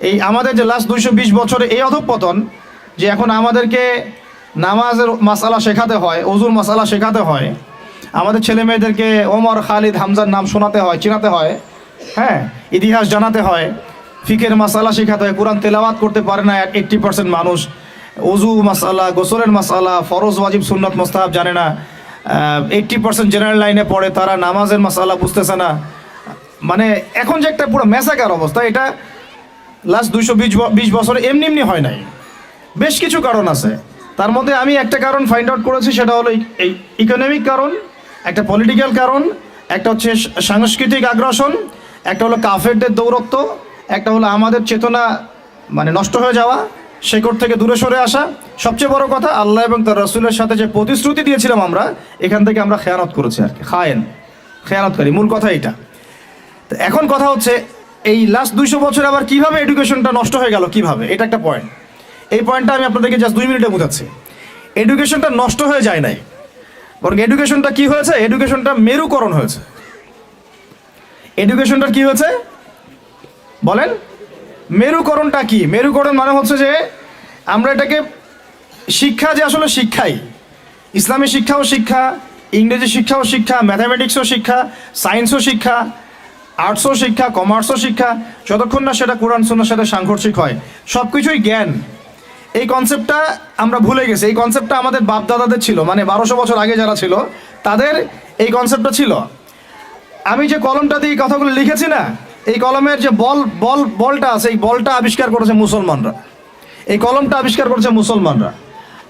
Speaker 1: এই আমাদের যে লাস্ট 220 বছরে এই অধঃপতন, যে এখন আমাদেরকে নামাজের মাসালা শেখাতে হয়, ওজুর মাসালা শেখাতে হয়, আমাদের ছেলে মেয়েদেরকে ওমর, খালিদ, হামজার নাম শোনাতে হয়, চিনাতে হয়, হ্যাঁ, ইতিহাস জানাতে হয়, ফিকের মাসালা শেখাতে হয়। কোরআন তেলাওয়াত করতে পারে না 80% মানুষ। ওজু মাসালা, গোসলের মাসালা, ফরজ, ওয়াজিব, সুন্নত, মুস্তাহাব জানে না। 80% জেনারেল লাইনে পড়ে, তারা নামাজের মাসালা বুঝতেছে না। মানে এখন যে একটা পুরো ম্যাসাকার অবস্থা, এটা লাস্ট 220 বছরে এমনি হয় নাই। বেশ কিছু কারণ আছে। তার মধ্যে আমি একটা কারণ ফাইন্ড আউট করেছি, সেটা হলো এই ইকোনমিক কারণ, একটা পলিটিক্যাল কারণ, একটা হচ্ছে সাংস্কৃতিক আগ্রাসন, একটা হলো কাফেরদের দৌরত্ব, একটা হলো আমাদের চেতনা মানে নষ্ট হয়ে যাওয়া, শেকড় থেকে দূরে সরে আসা। সবচেয়ে বড় কথা, আল্লাহ এবং তার রাসূলের সাথে যে প্রতিশ্রুতি দিয়েছিলাম আমরা, এখান থেকে আমরা খেয়ানত করেছি আর কি, খেয়ানতকারী, মূল কথা এইটা। তো এখন কথা হচ্ছে এই লাস্ট 200 বছর আবার কিভাবে এডুকেশনটা নষ্ট হয়ে গেল, কিভাবে, এটা একটা পয়েন্ট। এই পয়েন্টটা আমি আপনাদেরকে জাস্ট 2 মিনিটে বোঝাচ্ছি। এডুকেশনটা নষ্ট হয়ে যায় নাই, বরং এডুকেশনটা কি হয়েছে? এডুকেশনটা মেরুকরণ হয়েছে। এডুকেশনটার কি হয়েছে বলেন? মেরুকরণটা কি? মেরুকরণ মানে হচ্ছে যে আমরা এটাকে শিক্ষা, যে আসলে শিক্ষাই, ইসলামী শিক্ষাও শিক্ষা, ইংরেজি শিক্ষাও শিক্ষা, ম্যাথামেটিক্সও শিক্ষা, সায়েন্সও শিক্ষা, আর্টসও শিক্ষা, কমার্সও শিক্ষা, যতক্ষণ না সেটা কোরআন সুন্নাহর সাথে সাংঘর্ষিক হয়, সব কিছুই জ্ঞান। এই কনসেপ্টটা আমরা ভুলে গেছি। এই কনসেপ্টটা আমাদের বাপদাদাদের ছিল, মানে 1200 বছর আগে যারা ছিল তাদের এই কনসেপ্টটা ছিল। আমি যে কলমটা দিয়ে কথাগুলো লিখেছি না, এই কলমের যে বলটা আছে, এই বলটা আবিষ্কার করেছে মুসলমানরা, এই কলমটা আবিষ্কার করেছে মুসলমানরা।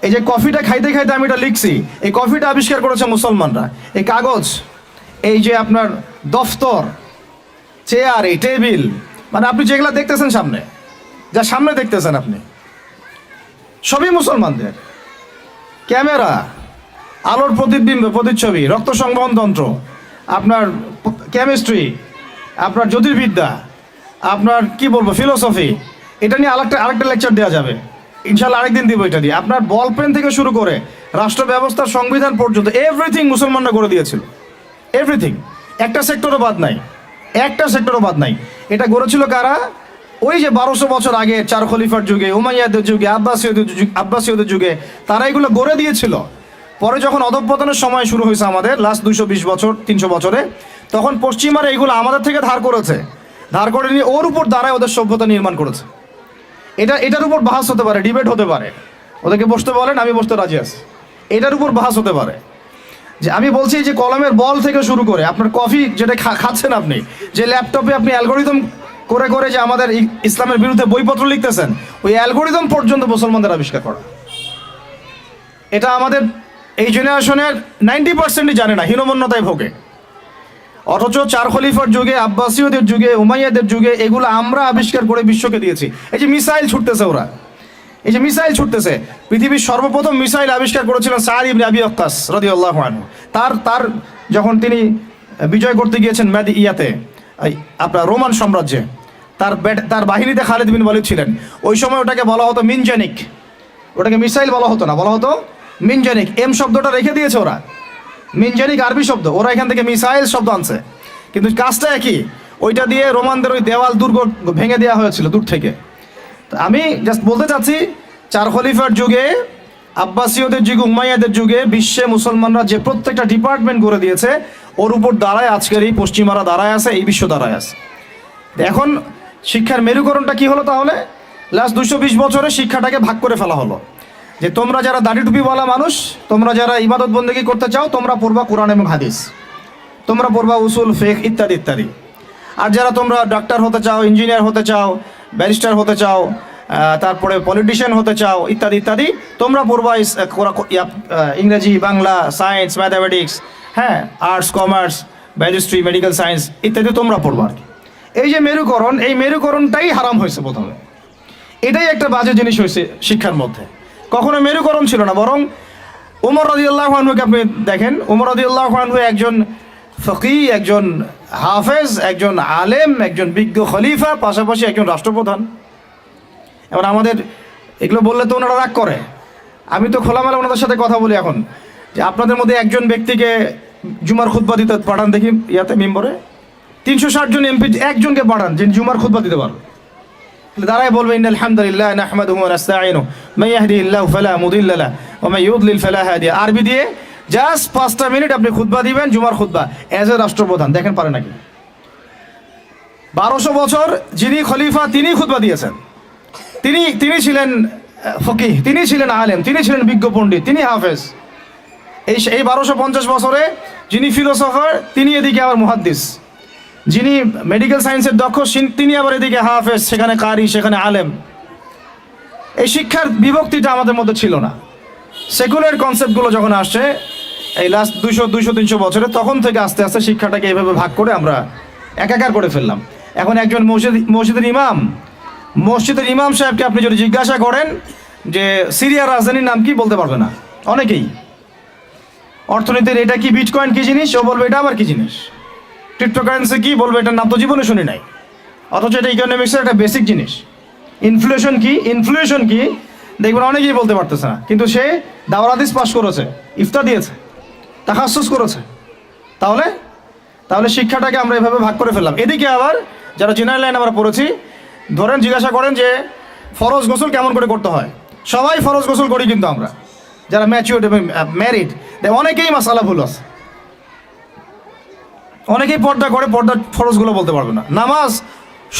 Speaker 1: এই যে কফিটা খাইতে খাইতে আমি এটা লিখছি, এই কফিটা আবিষ্কার করেছে মুসলমানরা। এই কাগজ, এই যে আপনার দফতর, চেয়ার, এই টেবিল, মানে আপনি যেগুলো দেখতেছেন সামনে, যা সামনে দেখতেছেন আপনি, সবই মুসলমানদের। ক্যামেরা, আলোর প্রতিবিম্ব, প্রতিচ্ছবি, রক্ত সংবহন তন্ত্র, আপনার কেমিস্ট্রি, আপনার জ্যোতির্বিদ্যা, আপনার কি বলবো ফিলোসফি, এটা নিয়ে আরেকটা লেকচার দেওয়া যাবে ইনশাল্লাহ, আরেকদিন দিব এটা দিয়ে। আপনার বল পেন থেকে শুরু করে রাষ্ট্র ব্যবস্থার সংবিধান পর্যন্ত এভরিথিং মুসলমানরা করে দিয়েছিল, এভরিথিং, একটা সেক্টরও বাদ নাই, একটা সেক্টরও বাদ নাই। এটা গড়েছিল কারা? ওই যে 1200 বছর আগে চার খলিফার যুগে, উমাইয়াদের যুগে, আব্বাসীয়দের যুগে তারা এগুলো গড়ে দিয়েছিল। পরে যখন অধঃপতনের সময় শুরু হয়েছে আমাদের লাস্ট 220 বছর 300 বছরে, তখন পশ্চিমারা এইগুলো আমাদের থেকে ধার করেছে, ধার করে নিয়ে ওর উপর দাঁড়ায় ওদের সভ্যতা নির্মাণ করেছে। এটার উপর বাহাস হতে পারে, ডিবেট হতে পারে, ওদেরকে বসতে বলেন, আমি বসতে রাজি আছি। এটার উপর বাহাস হতে পারে যে আমি বলছি যে কলমের বল থেকে শুরু করে আপনার কফি যেটা খাচ্ছেন আপনি, যে ল্যাপটপে আপনি অ্যালগোরিদম করে করে যে আমাদের ইসলামের বিরুদ্ধে বইপত্র লিখতেছেন, ওই অ্যালগোরিদম পর্যন্ত মুসলমানদের আবিষ্কার করা। এটা আমাদের এই জেনারেশনের 90%ই জানে না, হীনমন্যতায় ভোগে। অথচ চার খলিফার যুগে, আব্বাসীয়দের যুগে, উমাইয়াদের যুগে এগুলো আমরা আবিষ্কার করে বিশ্বকে দিয়েছি। এই যে মিসাইল ছুটতেছে ওরা, এই যে মিসাইল ছুটতেছে, পৃথিবীর সর্বপ্রথম মিসাইল আবিষ্কার করেছিলেন সাদ ইবনে আবি ওয়াক্কাস রাদিয়াল্লাহু আনহু। তার যখন তিনি বিজয় করতে গিয়েছেন আপনার রোমান সাম্রাজ্যে, তার বাহিনীতে খালিদ বিন ওয়ালিদ ছিলেন। ওই সময় ওটাকে বলা হতো মিনজানিক, ওটাকে মিসাইল বলা হতো না, বলা হতো মিনজানিক। এম শব্দটা রেখে দিয়েছে ওরা, মিনজানিক আরবি শব্দ, ওরা এখান থেকে মিসাইল শব্দ আনছে, কিন্তু কাজটা একই। ওইটা দিয়ে রোমানদের ওই দেওয়াল দুর্গ ভেঙে দেওয়া হয়েছিল দূর থেকে। আমি জাস্ট বলতে চাচ্ছি, চার খলিফার যুগে, আব্বাসীয়দের যুগে, উমাইয়াদের যুগে বিশ্বে মুসলমানরা যে প্রত্যেকটা ডিপার্টমেন্ট করে দিয়েছে, ওর উপর দাঁড়ায় আজকের এই পশ্চিমারা দাঁড়ায় আছে, এই বিশ্ব দাঁড়ায় আছে। এখন শিক্ষার মেরুকরণটা কি হলো তাহলে? লাস্ট 220 বছরে শিক্ষাটাকে ভাগ করে ফেলা হলো, যে তোমরা যারা দাড়ি টুপিওয়ালা মানুষ, তোমরা যারা ইবাদত বন্দেগী করতে চাও, তোমরা পড়বা কোরআন এবং হাদিস, তোমরা পড়বা উসুল, ফিকহ ইত্যাদি ইত্যাদি। আর যারা তোমরা ডাক্তার হতে চাও, ইঞ্জিনিয়ার হতে চাও, ব্যারিস্টার হতে চাও, তারপরে পলিটিশিয়ান হতে চাও ইত্যাদি ইত্যাদি, তোমরা পড়বা ইংরেজি, বাংলা, সায়েন্স, ম্যাথামেটিক্স, হ্যাঁ, আর্টস, কমার্স, ব্যারিস্ট্রি, মেডিকেল সায়েন্স ইত্যাদি তোমরা পড়বা আর কি। এই যে মেরুকরণ, এই মেরুকরণটাই হারাম হয়েছে প্রথমে। এটাই একটা বাজে জিনিস হয়েছে শিক্ষার মধ্যে। কখনো মেরুকরণ ছিল না, বরং ওমর রাদিয়াল্লাহু আনহুকে আপনি দেখেন, ওমর রাদিয়াল্লাহু আনহু একজন ফকিহ, একজন হাফেজ, একজন আলেম, একজন বিজ্ঞ খলিফা, পাশাপাশি একজন রাষ্ট্রপ্রধান। এবার আমাদের এগুলো বললে তো ওনারা রাগ করে। আমি তো খোলামেলা ওনাদের সাথে কথা বলি এখন, যে আপনাদের মধ্যে একজন ব্যক্তিকে জুমার খুতবা দিতে পাঠান দেখি, মেম্বরে 360 জন এমপি একজনকে পাঠান যে জুমার খুতবা দিতে পারবে। দাঁড়ায় বলবে ইন্নাল হামদুলিল্লাহ নাহমাদুহু ওয়া নাস্তাঈনুহু মান ইয়াহদিহিল্লাহু ফালা মুদিল্লা লাহু ওয়া মান ইউদ্লিল ফালা হাদিয়া। আরবি দিয়ে জাস্ট 5টা মিনিট আপনি খুতবা দিবেন, জুমার খুতবা, এজ এ রাষ্ট্রপ্রধান। দেখেন পারে নাকি? 1200 বছর যিনি খলিফা তিনি খুতবা দিয়েছেন, তিনি ছিলেন ফকিহ, তিনি ছিলেন আলেম, তিনি ছিলেন বিজ্ঞ পণ্ডিত, তিনি হাফেজ। এই 1250 বছরে যিনি ফিলোসফার, তিনি এদিকে আবার মুহাদ্দিস। যিনি মেডিকেল সায়েন্সের দক্ষ, তিনি আবার এদিকে হাফেজ, সেখানে কারি, সেখানে আলেম। এই শিক্ষার বিভক্তিটা আমাদের মধ্যে ছিল না। সেকুলার কনসেপ্টগুলো যখন আসছে এই লাস্ট 200-300 বছরে, তখন থেকে আস্তে আস্তে শিক্ষাটাকে এভাবে ভাগ করে আমরা একাকার করে ফেললাম। এখন একজন মসজিদের ইমাম সাহেবকে আপনি যদি জিজ্ঞাসা করেন যে সিরিয়ার রাজধানীর নাম কি, বলতে পারবে না অনেকেই। অর্থনীতির এটা কি, বিটকয়েন কি জিনিস, ও বলবে এটা আবার কি জিনিস। ক্রিপ্টোকারেন্সি কি, বলবে এটার নাম তো জীবনে শুনি নাই, অথচ এটা ইকোনমিক্সের একটা বেসিক জিনিস। ইনফ্লেশন কি দেখবেন অনেকেই বলতে পারতেছে না, কিন্তু সে দাওরাত হাদিস পাস করেছে, ইফতা দিয়েছে, তাখাসসুস করেছে। তাহলে শিক্ষাটাকে আমরা এভাবে ভাগ করে ফেললাম। এদিকে আবার যারা জেনারেল লাইন আমরা পড়েছি, ধরেন জিজ্ঞাসা করেন যে ফরজ গোসল কেমন করে করতে হয়, সবাই ফরজ গোসল করি, কিন্তু আমরা যারা ম্যাচিউরড এবং ম্যারিড, অনেকেই মাসালা ভুল আছে। অনেকেই পর্দা করে, পর্দার ফরজগুলো বলতে পারবে না। নামাজ,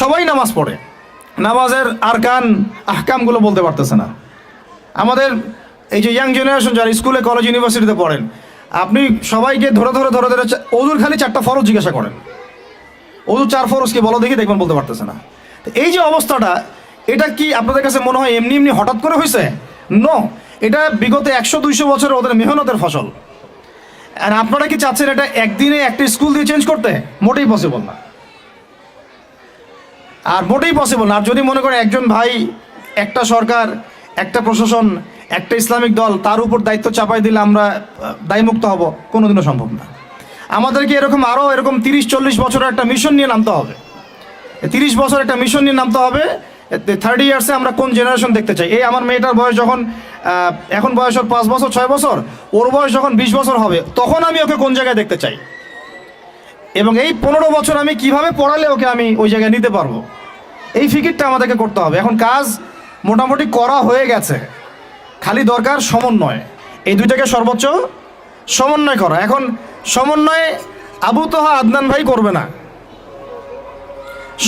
Speaker 1: সবাই নামাজ পড়ে, নামাজের আরকান আহকামগুলো বলতে পারতেছে না। আমাদের এই যে ইয়াং জেনারেশন যারা স্কুলে, কলেজ, ইউনিভার্সিটিতে পড়েন, আপনি সবাইকে ধরে ওযুর খালি 4টা ফরজ জিজ্ঞাসা করেন, ওযুর 4 ফরজ কি বলো দেখি, দেখবেন বলতে পারতেছে না। এই যে অবস্থাটা, এটা কি আপনাদের কাছে মনে হয় এমনি হঠাৎ করে হয়েছে? নো, এটা বিগত 100-200 বছরের ওদের মেহনতের ফসল। আর আপনারা কি চাচ্ছেন এটা একদিনে একটা স্কুল দিয়ে চেঞ্জ করতে? মোটেই পসিবল না, আর মোটেই পসিবল না। আর যদি মনে করেন একজন ভাই, একটা সরকার, একটা প্রশাসন, একটা ইসলামিক দল, তার উপর দায়িত্ব চাপাই দিলে আমরা দায়মুক্ত হব, কোনোদিনও সম্ভব না। আমাদেরকে এরকম 30-40 বছরের একটা মিশন নিয়ে নামতে হবে। 30 বছর একটা মিশন নিয়ে নামতে হবে। 30 ইয়ার্সে আমরা কোন জেনারেশন দেখতে চাই। এই আমার মেয়েটার বয়স যখন এখন বয়স ওর 5 বছর 6 বছর, ওর বয়স যখন 20 বছর হবে তখন আমি ওকে কোন জায়গায় দেখতে চাই, এবং এই 15 বছর আমি কিভাবে পড়ালে ওকে আমি ওই জায়গায় নিতে পারবো, এই ফিকিরটা আমাদেরকে করতে হবে। এখন কাজ মোটামুটি করা হয়ে গেছে, খালি দরকার সমন্বয়, এই দুইটাকে সর্বোচ্চ সমন্বয় করা। এখন সমন্বয় আবু তোহা আদনান ভাই করবে না,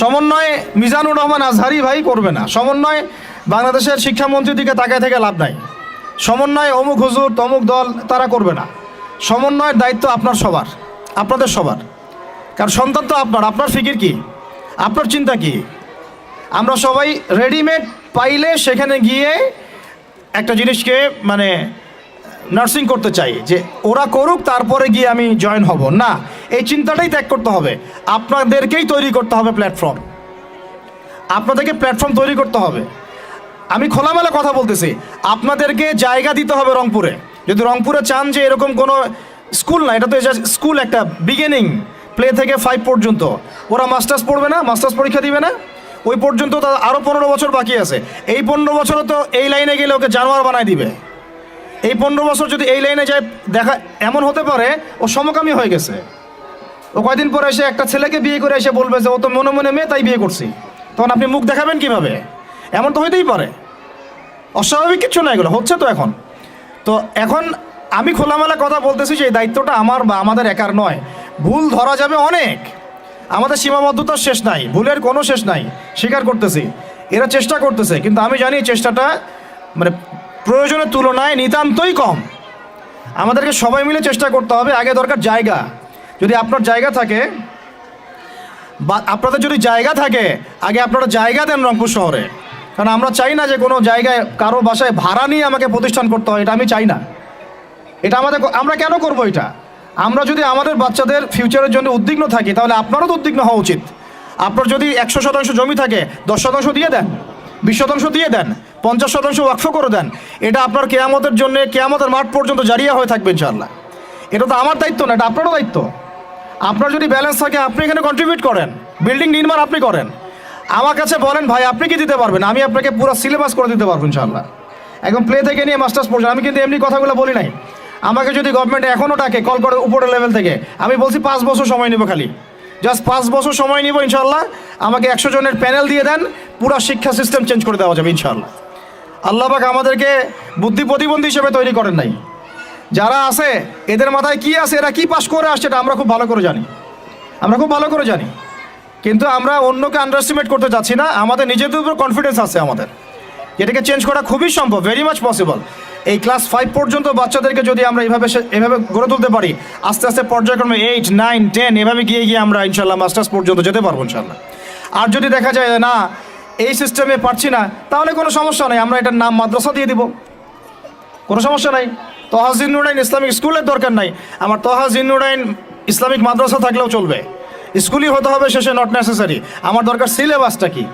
Speaker 1: সমন্বয় মিজানুর রহমান আজহারি ভাই করবে না, সমন্বয় বাংলাদেশের শিক্ষামন্ত্রীর দিকে তাকায় থেকে লাভ নাই, সমন্বয় অমুক হুজুর তমুক দল তারা করবে না। সমন্বয়ের দায়িত্ব আপনার সবার, আপনাদের সবার, কারণ সন্তান তো আপনার ফিকির কি, আপনার চিন্তা কি। আমরা সবাই রেডিমেড পাইলে সেখানে গিয়ে একটা জিনিসকে মানে নার্সিং করতে চাই, যে ওরা করুক তারপরে গিয়ে আমি জয়েন হব না, এই চিন্তাটাই ত্যাগ করতে হবে। আপনাদেরকেই তৈরি করতে হবে প্ল্যাটফর্ম, আপনাদেরকে প্ল্যাটফর্ম তৈরি করতে হবে। আমি খোলামেলা কথা বলতেছি, আপনাদেরকে জায়গা দিতে হবে রংপুরে। যদি রংপুরে চান যে এরকম কোনো স্কুল না, এটা তো স্কুল একটা বিগিনিং, প্লে থেকে 5 পর্যন্ত, ওরা মাস্টার্স পড়বে না, মাস্টার্স পরীক্ষা দিবে না, ওই পর্যন্ত তো আরও 15 বছর বাকি আছে। এই 15 বছরও তো এই লাইনে গেলে ওকে জানোয়ার বানায় দিবে। এই 15 বছর যদি এই লাইনে যায়, দেখা এমন হতে পারে ও সমকামী হয়ে গেছে, ও কয়দিন পরে এসে একটা ছেলেকে বিয়ে করে এসে বলবে যে ও তো মনে মনে মেয়ে তাই বিয়ে করছি, তখন আপনি মুখ দেখাবেন কিভাবে? এমন তো হইতেই পারে, অস্বাভাবিক কিছু না, এগুলো হচ্ছে তো এখন। তো এখন আমি খোলামেলা কথা বলতেছি যে এই দায়িত্বটা আমার বা আমাদের একার নয়। ভুল ধরা যাবে অনেক, আমাদের সীমাবদ্ধতার শেষ নাই, ভুলের কোনো শেষ নাই, স্বীকার করতেছি। এরা চেষ্টা করতেছে, কিন্তু আমি জানি চেষ্টাটা মানে প্রয়োজনের তুলনায় নিতান্তই কম। আমাদেরকে সবাই মিলে চেষ্টা করতে হবে। আগে দরকার জায়গা, যদি আপনার জায়গা থাকে বা আপনাদের যদি জায়গা থাকে, আগে আপনারা জায়গা দেন রংপুর শহরে। কারণ আমরা চাই না যে কোনো জায়গায় কারো বাসায় ভাড়া নিয়ে আমাকে প্রতিষ্ঠান করতে হয়, এটা আমি চাই না। এটা আমরা কেন করবো এটা? আমরা যদি আমাদের বাচ্চাদের ফিউচারের জন্য উদ্বিগ্ন থাকি, তাহলে আপনারও তো উদ্বিগ্ন হওয়া উচিত। আপনার যদি 100% জমি থাকে, 10% দিয়ে দেন, 20% দিয়ে দেন, 50% ওয়াকফ করে দেন। এটা আপনার কেয়ামতের জন্য, কেয়ামতের মাঠ পর্যন্ত জারিয়া হয়ে থাকবে ইনশাআল্লাহ। এটা তো আমার দায়িত্ব না, এটা আপনারও দায়িত্ব। আপনার যদি ব্যালেন্স থাকে, আপনি এখানে কন্ট্রিবিউট করেন, বিল্ডিং নির্মাণ আপনি করেন। আমার কাছে বলেন ভাই আপনি কি দিতে পারবেন, আমি আপনাকে পুরো সিলেবাস করে দিতে পারবো ইনশাআল্লাহ, একদম প্লে থেকে নিয়ে মাস্টার্স পর্যন্ত। আমি কিন্তু এমনি কথাগুলো বলি নাই। আমাকে যদি গভর্নমেন্ট এখনও ডাকে কল করে উপরের লেভেল থেকে, আমি বলছি 5 বছর সময় নেব, খালি জাস্ট 5 বছর সময় নিব ইনশাআল্লাহ। আমাকে 100 জনের প্যানেল দিয়ে দেন, পুরো শিক্ষা সিস্টেম চেঞ্জ করে দেওয়া যাবে ইনশাআল্লাহ। আল্লাহ পাক আমাদেরকে বুদ্ধি প্রতিবন্ধী হিসেবে তৈরি করেন নাই। যারা আছে এদের মাথায় কি আছে, এরা কি পাস করে আসছে, এটা আমরা খুব ভালো করে জানি, আমরা খুব ভালো করে জানি। কিন্তু আমরা অন্যকে আন্ডারএস্টিমেট করতে যাচ্ছি না, আমাদের নিজেদের উপর কনফিডেন্স আছে আমাদের, এটাকে চেঞ্জ করা খুবই সম্ভব, ভেরি মাচ পসিবল। এই ক্লাস 5 পর্যন্ত বাচ্চাদেরকে যদি আমরা এভাবে গড়ে তুলতে পারি, আস্তে আস্তে পর্যায়ক্রমে 8, 9, 10 এভাবে গিয়ে আমরা ইনশাল্লাহ মাস্টার্স পর্যন্ত যেতে পারবো ইনশাল্লাহ। আর যদি দেখা যায় না এই সিস্টেমে পারছি না, তাহলে কোনো সমস্যা নেই, আমরা এটার নাম মাদ্রাসা দিয়ে দিব, কোনো সমস্যা নাই। তোহা জিন্নুরাইন ইসলামিক স্কুলের দরকার নাই, আমার তোহা জিন্নুরাইন ইসলামিক মাদ্রাসা থাকলেও চলবে, স্কুলই হতে হবে শেষে, নট নেসেসারি। আমার দরকার সিলেবাসটা কি,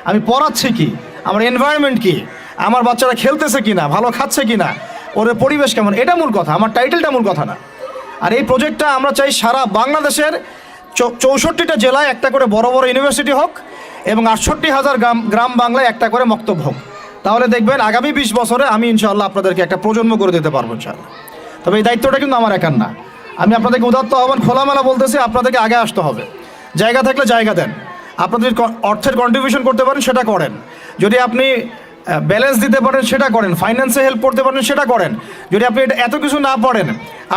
Speaker 1: আমি পড়াচ্ছি কি, আমার এনভায়রনমেন্ট কি, আমার বাচ্চারা খেলতেছে কি না, ভালো খাচ্ছে কি না, ওর পরিবেশ কেমন, এটা মূল কথা, আমার টাইটেলটা মূল কথা না। আর এই প্রজেক্টটা আমরা চাই সারা বাংলাদেশের 64টা জেলায় একটা করে বড় বড় ইউনিভার্সিটি হোক, এবং 68,000 গ্রাম বাংলায় একটা করে মক্তব হোক। তাহলে দেখবেন আগামী 20 বছরে আমি ইনশাআল্লাহ আপনাদেরকে একটা প্রজন্ম করে দিতে পারবো ইনশাআল্লাহ। তবে এই দায়িত্বটা কিন্তু আমার একার না, আমি আপনাদেরকে উদাত্ত আহ্বান খোলামেলা বলতেছি, আপনাদেরকে আগে আসতে হবে। জায়গা থাকলে জায়গা দেন, আপনাদের অর্থের কন্ট্রিবিউশন করতে পারেন সেটা করেন, যদি আপনি ব্যালেন্স দিতে পারেন সেটা করেন, ফাইন্যান্সে হেল্প করতে পারেন সেটা করেন। যদি আপনি এটা এত কিছু না পারেন,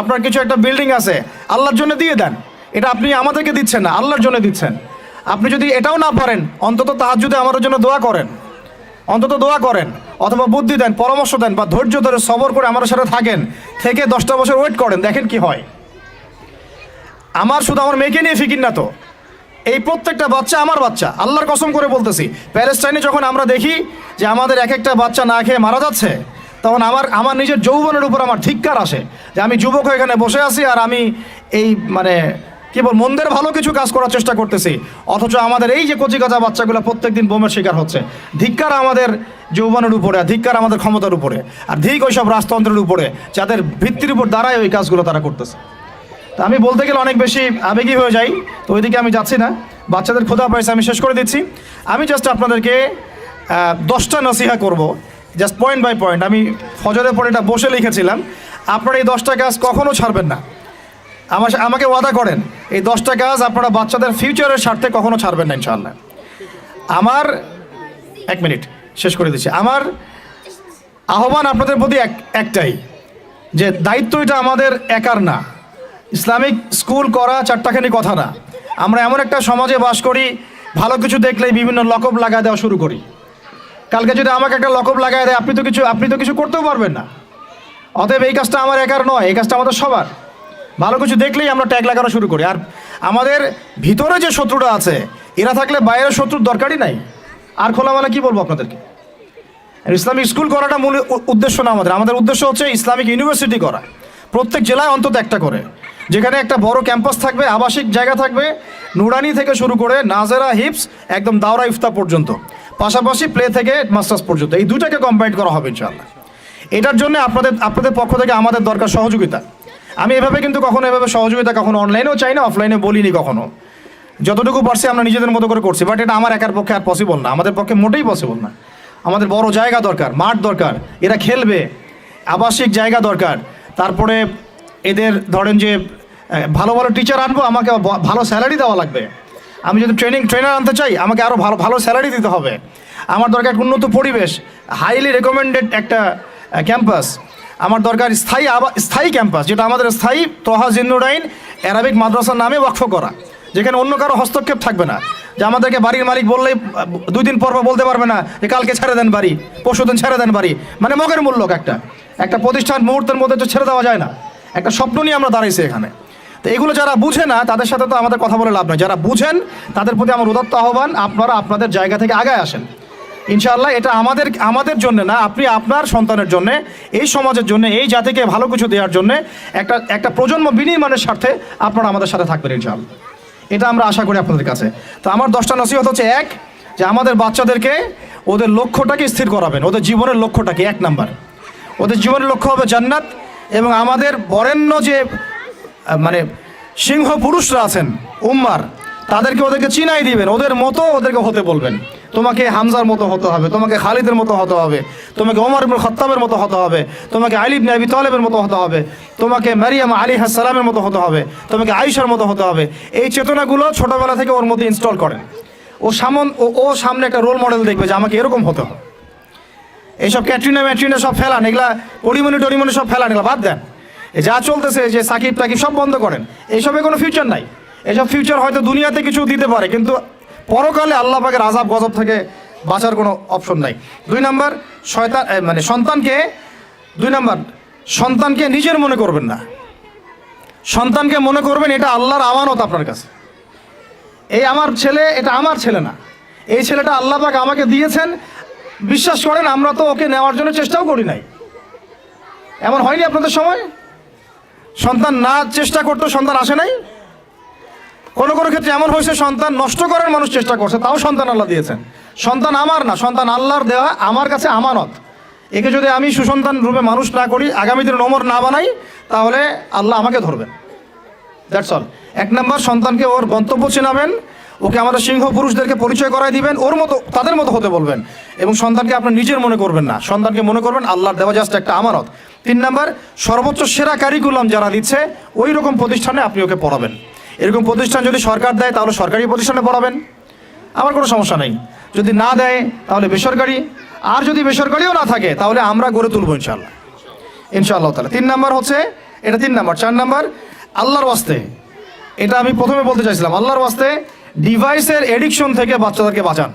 Speaker 1: আপনার কিছু একটা বিল্ডিং আছে, আল্লাহর জন্য দিয়ে দেন। এটা আপনি আমাদেরকে দিচ্ছেন না, আল্লাহর জন্য দিচ্ছেন। আপনি যদি এটাও না পারেন, অন্তত তাহাজ্জুদে আমাদের জন্য দোয়া করেন, অন্তত দোয়া করেন, অথবা বুদ্ধি দেন, পরামর্শ দেন, বা ধৈর্য ধরে সবর করে আমাদের সাথে থাকেন, থেকে 10টা বছর ওয়েট করেন, দেখেন কি হয়। আমার শুধু আমার মেয়েকে নিয়ে ফিকির না তো, এই প্রত্যেকটা বাচ্চা আমার বাচ্চা, আল্লাহর কসম করে বলতেছি। প্যালেস্টাইনে যখন আমরা দেখি যে আমাদের এক একটা বাচ্চা না খেয়ে মারা যাচ্ছে, তখন আমার নিজের যৌবনের উপর আমার ধিক্কার আসে, যে আমি যুবক হয়ে এখানে বসে আছি, আর আমি এই মানে কেবল মন্দের ভালো কিছু কাজ করার চেষ্টা করতেছি, অথচ আমাদের এই যে কচিকাচা বাচ্চাগুলো প্রত্যেকদিন বোমের শিকার হচ্ছে। ধিক্কার আমাদের যৌবনের উপরে, ধিক্কার আমাদের ক্ষমতার উপরে, আর ধিক ওইসব রাজতন্ত্রের উপরে, যাদের ভিত্তির উপর দাঁড়ায় ওই কাজগুলো তারা করতেছে। তা আমি বলতে গেলে অনেক বেশি আবেগী হয়ে যাই, তো ওইদিকে আমি যাচ্ছি না। বাচ্চাদের ক্ষুধা পাইছে, আমি শেষ করে দিচ্ছি। আমি জাস্ট আপনাদেরকে 10টা নসিহা করব, জাস্ট পয়েন্ট বাই পয়েন্ট। আমি ফজরের পরে এটা বসে লিখেছিলাম। আপনারা এই 10টা কাজ কখনো ছাড়বেন না। আমাকে ওয়াদা করেন এই 10টা কাজ আপনারা বাচ্চাদের ফিউচারের স্বার্থে কখনো ছাড়বেন না ইনশাআল্লাহ। আমার 1 মিনিট শেষ করে দিচ্ছি। আমার আহ্বান আপনাদের প্রতি একটাই, যে দায়িত্ব এটা আমাদের একার না। ইসলামিক স্কুল করা চারটাখানি কথা না। আমরা এমন একটা সমাজে বাস করি, ভালো কিছু দেখলেই বিভিন্ন লকব লাগায় দেওয়া শুরু করি। কালকে যদি আমাকে একটা লকব লাগায় দেয়, আপনি তো কিছু করতেও পারবেন না। অতএব এই কাজটা আমার একার নয়, এই কাজটা আমাদের সবার। ভালো কিছু দেখলেই আমরা ট্যাগ লাগানো শুরু করি। আর আমাদের ভিতরে যে শত্রুটা আছে, এরা থাকলে বাইরের শত্রুর দরকারই নাই। আর খোলামেলা কি বলবো আপনাদেরকে? ইসলামিক স্কুল করাটা মূল উদ্দেশ্য না আমাদের উদ্দেশ্য হচ্ছে ইসলামিক ইউনিভার্সিটি করা, প্রত্যেক জেলায় অন্তত একটা করে, যেখানে একটা বড় ক্যাম্পাস থাকবে, আবাসিক জায়গা থাকবে, নুরানি থেকে শুরু করে নাজেরা, হিপস, একদম দাওরা ইফতা পর্যন্ত, পাশাপাশি প্লে থেকে মাস্টার্স পর্যন্ত, এই দুটাকে কম্বাইন করা হবে ইনশাআল্লাহ। এটার জন্য আপনাদের পক্ষ থেকে আমাদের দরকার সহযোগিতা। আমি এভাবে কিন্তু কখনো এভাবে সহযোগিতা কখনো অনলাইনেও চাই না, অফলাইনে বলিনি কখনো। যতটুকু পারছি আমরা নিজেদের মতো করে করছি, বাট এটা আমার একার পক্ষে আর পসিবল না, আমাদের পক্ষে মোটেই পসিবল না। আমাদের বড় জায়গা দরকার, মাঠ দরকার, এরা খেলবে, আবাসিক জায়গা দরকার। তারপরে এদের ধরেন যে ভালো ভালো টিচার আনবো, আমাকে ভালো স্যালারি দেওয়া লাগবে। আমি যদি ট্রেনার আনতে চাই, আমাকে আরও ভালো স্যালারি দিতে হবে। আমার দরকার উন্নত পরিবেশ, হাইলি রেকমেন্ডেড একটা ক্যাম্পাস। আমার দরকার স্থায়ী ক্যাম্পাস, যেটা আমাদের স্থায়ী তোহা জিন্নুরাইন অ্যারাবিক মাদ্রাসার নামে ওয়াকফ করা, যেখানে অন্য কারো হস্তক্ষেপ থাকবে না। যে আমাদেরকে বাড়ির মালিক বললেই 2 দিন পর বলতে পারবে না যে কালকে ছেড়ে দেন বাড়ি, পরশুদিন ছেড়ে দেন বাড়ি, মানে মগের মূল্য। একটা প্রতিষ্ঠান মুহূর্তের মধ্যে তো ছেড়ে দেওয়া যায় না। একটা স্বপ্ন নিয়ে আমরা দাঁড়াইছি এখানে। তো এগুলো যারা বুঝে না, তাদের সাথে তো আমাদের কথা বলে লাভ নয়। যারা বুঝেন তাদের প্রতি আমার উদাত্ত আহ্বান, আপনারা আপনাদের জায়গা থেকে আগায় আসেন ইনশাআল্লাহ। এটা আমাদের জন্য না, আপনি আপনার সন্তানের জন্য, এই সমাজের জন্য, এই জাতিকে ভালো কিছু দেওয়ার জন্য, একটা প্রজন্ম বিনির্মাণের স্বার্থে আপনারা আমাদের সাথে থাকবেন ইনশাআল্লাহ। এটা আমরা আশা করি আপনাদের কাছে। তো আমার 10টা নসিহত হচ্ছে, 1, যে আমাদের বাচ্চাদেরকে ওদের লক্ষ্যটাকে স্থির করাবেন। ওদের জীবনের লক্ষ্যটাকে 1 নাম্বার, ওদের জীবনের লক্ষ্য হবে জান্নাত। এবং আমাদের বরেণ্য যে মানে সিংহ পুরুষরা আছেন উম্মার, ওদেরকে চিনাই দিবেন, ওদের মতো ওদেরকে হতে বলবেন। তোমাকে হামজার মতো হতে হবে, তোমাকে খালিদের মতো হতে হবে, তোমাকে ওমর ইবনে খাত্তাবের মতো হতে হবে, তোমাকে আলী ইবনে আবি তালেবের মতো হতে হবে, তোমাকে মারিয়াম আলাইহিস সালামের মতো হতে হবে, তোমাকে আয়েশার মতো হতে হবে। এই চেতনাগুলো ছোটবেলা থেকে ওর মধ্যে ইনস্টল করেন। ও সামনে একটা রোল মডেল দেখবে যে আমাকে এরকম হতে হবে। এইসব ক্যাটরিনা সব ফেলান, এগুলা টরিমনি সব ফেলান, এগুলো বাদ দেন। যা চলতেছে যে সাকিব টাকিব সব বন্ধ করেন, এইসবে কোনো ফিউচার নাই। এসব ফিউচার হয়তো দুনিয়াতে কিছু দিতে পারে, কিন্তু পরকালে আল্লাহ পাকের আযাব গজব থেকে বাঁচার কোনো অপশন নাই। 2 নাম্বার, সন্তানকে নিজের মনে করবেন না। সন্তানকে মনে করবেন এটা আল্লাহর আমানত আপনার কাছে। এই আমার ছেলে, এটা আমার ছেলে না, এই ছেলেটা আল্লাহ পাক আমাকে দিয়েছেন। বিশ্বাস করেন, আমরা তো ওকে নেওয়ার জন্য চেষ্টাও করি নাই। এমন হয়নি আপনাদের সময়? সন্তান না চেষ্টা করতো সন্তান আসে নাই? কোনো ক্ষেত্রে এমন হয়েছে সন্তান নষ্ট করার মানুষ চেষ্টা করছে, তাও সন্তান আল্লাহ দিয়েছেন। সন্তান আমার না, সন্তান আল্লাহর দেওয়া, আমার কাছে আমানত। একে যদি আমি সুসন্তান রূপে মানুষ না করি, আগামী দিনে ওমর না বানাই, তাহলে আল্লাহ আমাকে ধরবেন। That's all. 1 নাম্বার, সন্তানকে ওর গন্তব্য চেনাবেন, ওকে আমাদের সিংহ পুরুষদেরকে পরিচয় করাই দিবেন, ওর মতো তাদের মতো হতে বলবেন। এবং সন্তানকে আপনার নিজের মনে করবেন না, সন্তানকে মনে করবেন আল্লাহর দেওয়া জাস্ট একটা আমানত। 3 নাম্বার, সর্বোচ্চ সেরা কারিকুলাম যারা দিচ্ছে ওই রকম প্রতিষ্ঠানে আপনি ওকে পড়াবেন। এরকম প্রতিষ্ঠান যদি সরকার দেয় তাহলে সরকারি প্রতিষ্ঠানে পড়াবেন, আমার কোনো সমস্যা নেই। যদি না দেয় তাহলে বেসরকারি, আর যদি বেসরকারিও না থাকে তাহলে আমরা গড়ে তুলবো ইনশাআল্লাহ তাআলা। 3 নাম্বার হচ্ছে এটা, 3 নাম্বার। 4 নাম্বার, আল্লাহর ওয়াস্তে, এটা আমি প্রথমে বলতে চাইছিলাম, আল্লাহর ওয়াস্তে ডিভাইসের এডিকশন থেকে বাচ্চাদেরকে বাঁচান।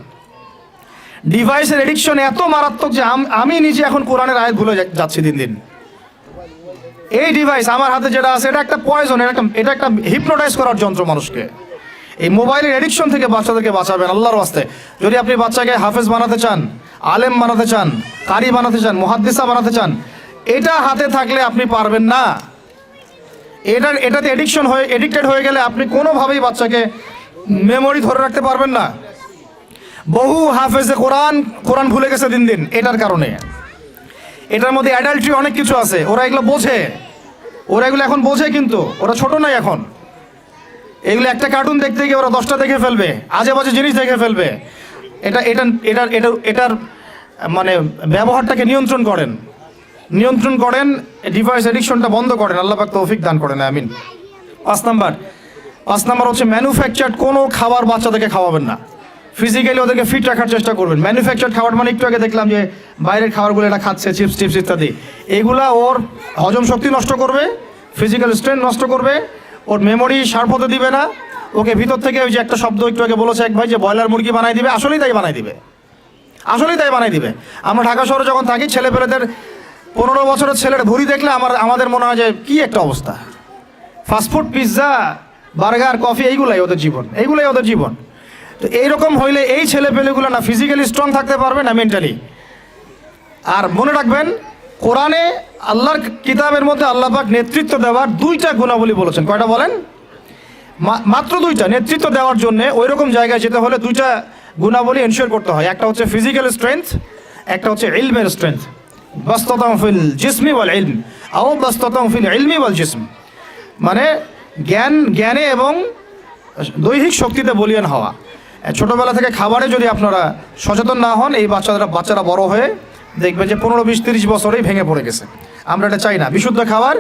Speaker 1: ডিভাইসের এডিকশন এত মারাত্মক যে আমি নিজে এখন কোরআনের আয়াত ভুলে যাচ্ছি দিন দিন। এই ডিভাইস আমার হাতে যেটা আছে, এটা একটা পয়জন, এটা একটা হিপনোটাইজ করার যন্ত্র মানুষকে। এই মোবাইলের এডিকশন থেকে বাচ্চাদেরকে বাঁচাবেন আল্লাহর ওয়াস্তে। যদি আপনি বাচ্চাকে হাফেজ বানাতে চান, আলেম বানাতে চান, কারি বানাতে চান, মুহাদ্দিসা বানাতে চান, এটা হাতে থাকলে আপনি পারবেন না। এটাতে এডিক্টেড হয়ে গেলে আপনি কোনোভাবেই বাচ্চাকে মেমোরি ধরে রাখতে পারবেন না। বহু হাফেজে কোরআন ভুলে গেছে দিন দিন এটার কারণে। এটার মধ্যে অ্যাডাল্ট্রি অনেক কিছু আছে, ওরা এগুলো বোঝে, ওরা এগুলো এখন বোঝে, কিন্তু ওরা ছোট নাই এখন। এগুলো একটা কার্টুন দেখতে গিয়ে ওরা 10টা দেখে ফেলবে, আজে বাজে জিনিস দেখে ফেলবে। এটার মানে ব্যবহারটাকে নিয়ন্ত্রণ করেন, ডিভাইস এডিকশনটা বন্ধ করেন। আল্লাহ পাক তৌফিক দান করেন, আমিন। 5 নাম্বার হচ্ছে ম্যানুফ্যাকচার্ড কোনো খাবার বাচ্চাদেরকে খাওয়াবেন না। ফিজিক্যালি ওদেরকে ফিট রাখার চেষ্টা করবেন। ম্যানুফ্যাকচার্ড খাবার মানে একটু আগে দেখলাম যে বাইরের খাবারগুলো এটা খাচ্ছে, চিপস টিপস ইত্যাদি, এগুলা ওর হজম শক্তি নষ্ট করবে, ফিজিক্যাল স্ট্রেংথ নষ্ট করবে, ওর মেমোরি শার্প হতে দিবে না, ওকে ভিতর থেকে ওই যে একটা শব্দ একটু আগে বলেছে এক ভাই যে ব্রয়লার মুরগি বানাই দিবে, আসলেই তাই বানাই দিবে। আমরা ঢাকা শহরে যখন থাকি, ছেলেপেলেদের 15 বছরের ছেলের ভুঁড়ি দেখলে আমাদের মনে হয় যে কী একটা অবস্থা। ফাস্টফুড, পিৎজা, বার্গার, কফি, এইগুলাই ওদের জীবন। তো এইরকম হইলে এই ছেলেপেলেগুলো না ফিজিক্যালি স্ট্রং থাকতে পারবে না মেন্টালি। আর মনে রাখবেন, কোরআনে আল্লাহর কিতাবের মধ্যে আল্লাহ পাক নেতৃত্ব দেওয়ার 2টা গুণাবলী বলেছেন। কয়টা বলেন? মাত্র 2টা। নেতৃত্ব দেওয়ার জন্য ওই রকম জায়গায় যেতে হলে 2টা গুণাবলী এনশিওর করতে হয়। একটা হচ্ছে ফিজিক্যাল স্ট্রেংথ, একটা হচ্ছে ইলমের স্ট্রেংথ। বাস্তাতাম ফিল জিসমি ওয়াল ইলম আও বাস্তাতাম ফিল ইলমি ওয়াল জিসম, মানে জ্ঞানে এবং দৈহিক শক্তিতে বলীয়ান হওয়া। ছোটোবেলা থেকে খাবারে যদি আপনারা সচেতন না হন, এই বাচ্চারা বড় হয়ে দেখবে যে 15, 20, 30 বছরেই ভেঙে পড়ে গেছে। আমরা এটা চাই না। বিশুদ্ধ খাবার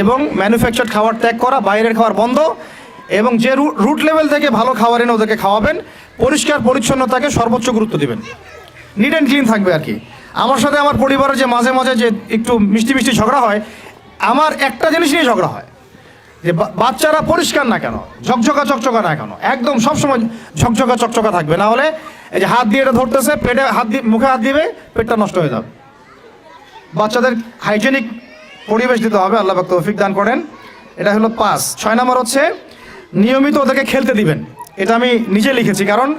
Speaker 1: এবং ম্যানুফ্যাকচার্ড খাবার ত্যাগ করা, বাইরের খাবার বন্ধ, এবং যে রুট লেভেল থেকে ভালো খাবার এনে ওদেরকে খাওয়াবেন। পরিষ্কার পরিচ্ছন্নতাকে সর্বোচ্চ গুরুত্ব দিবেন, নিট অ্যান্ড ক্লিন থাকবে আর কি। আমার সাথে আমার পরিবারের যে মাঝে মাঝে যে একটু মিষ্টি ঝগড়া হয়, আমার একটা জিনিস নিয়ে ঝগড়া হয় যে বাচ্চারা পরিষ্কার না কেন, চকচকা না কেন, একদম সবসময় চকচকা থাকবে। না হলে এই যে হাত দিয়ে এটা ধরতেছে, পেটে হাত দিয়ে, মুখে হাত দিবে, পেটটা নষ্ট হয়ে যাবে। বাচ্চাদের হাইজেনিক পরিবেশ দিতে হবে। আল্লাহ পাক তৌফিক দান করেন। এটা হলো 5। 6 নাম্বার হচ্ছে নিয়মিত ওদেরকে খেলতে দিবেন। এটা আমি নিজে লিখেছি, কারণ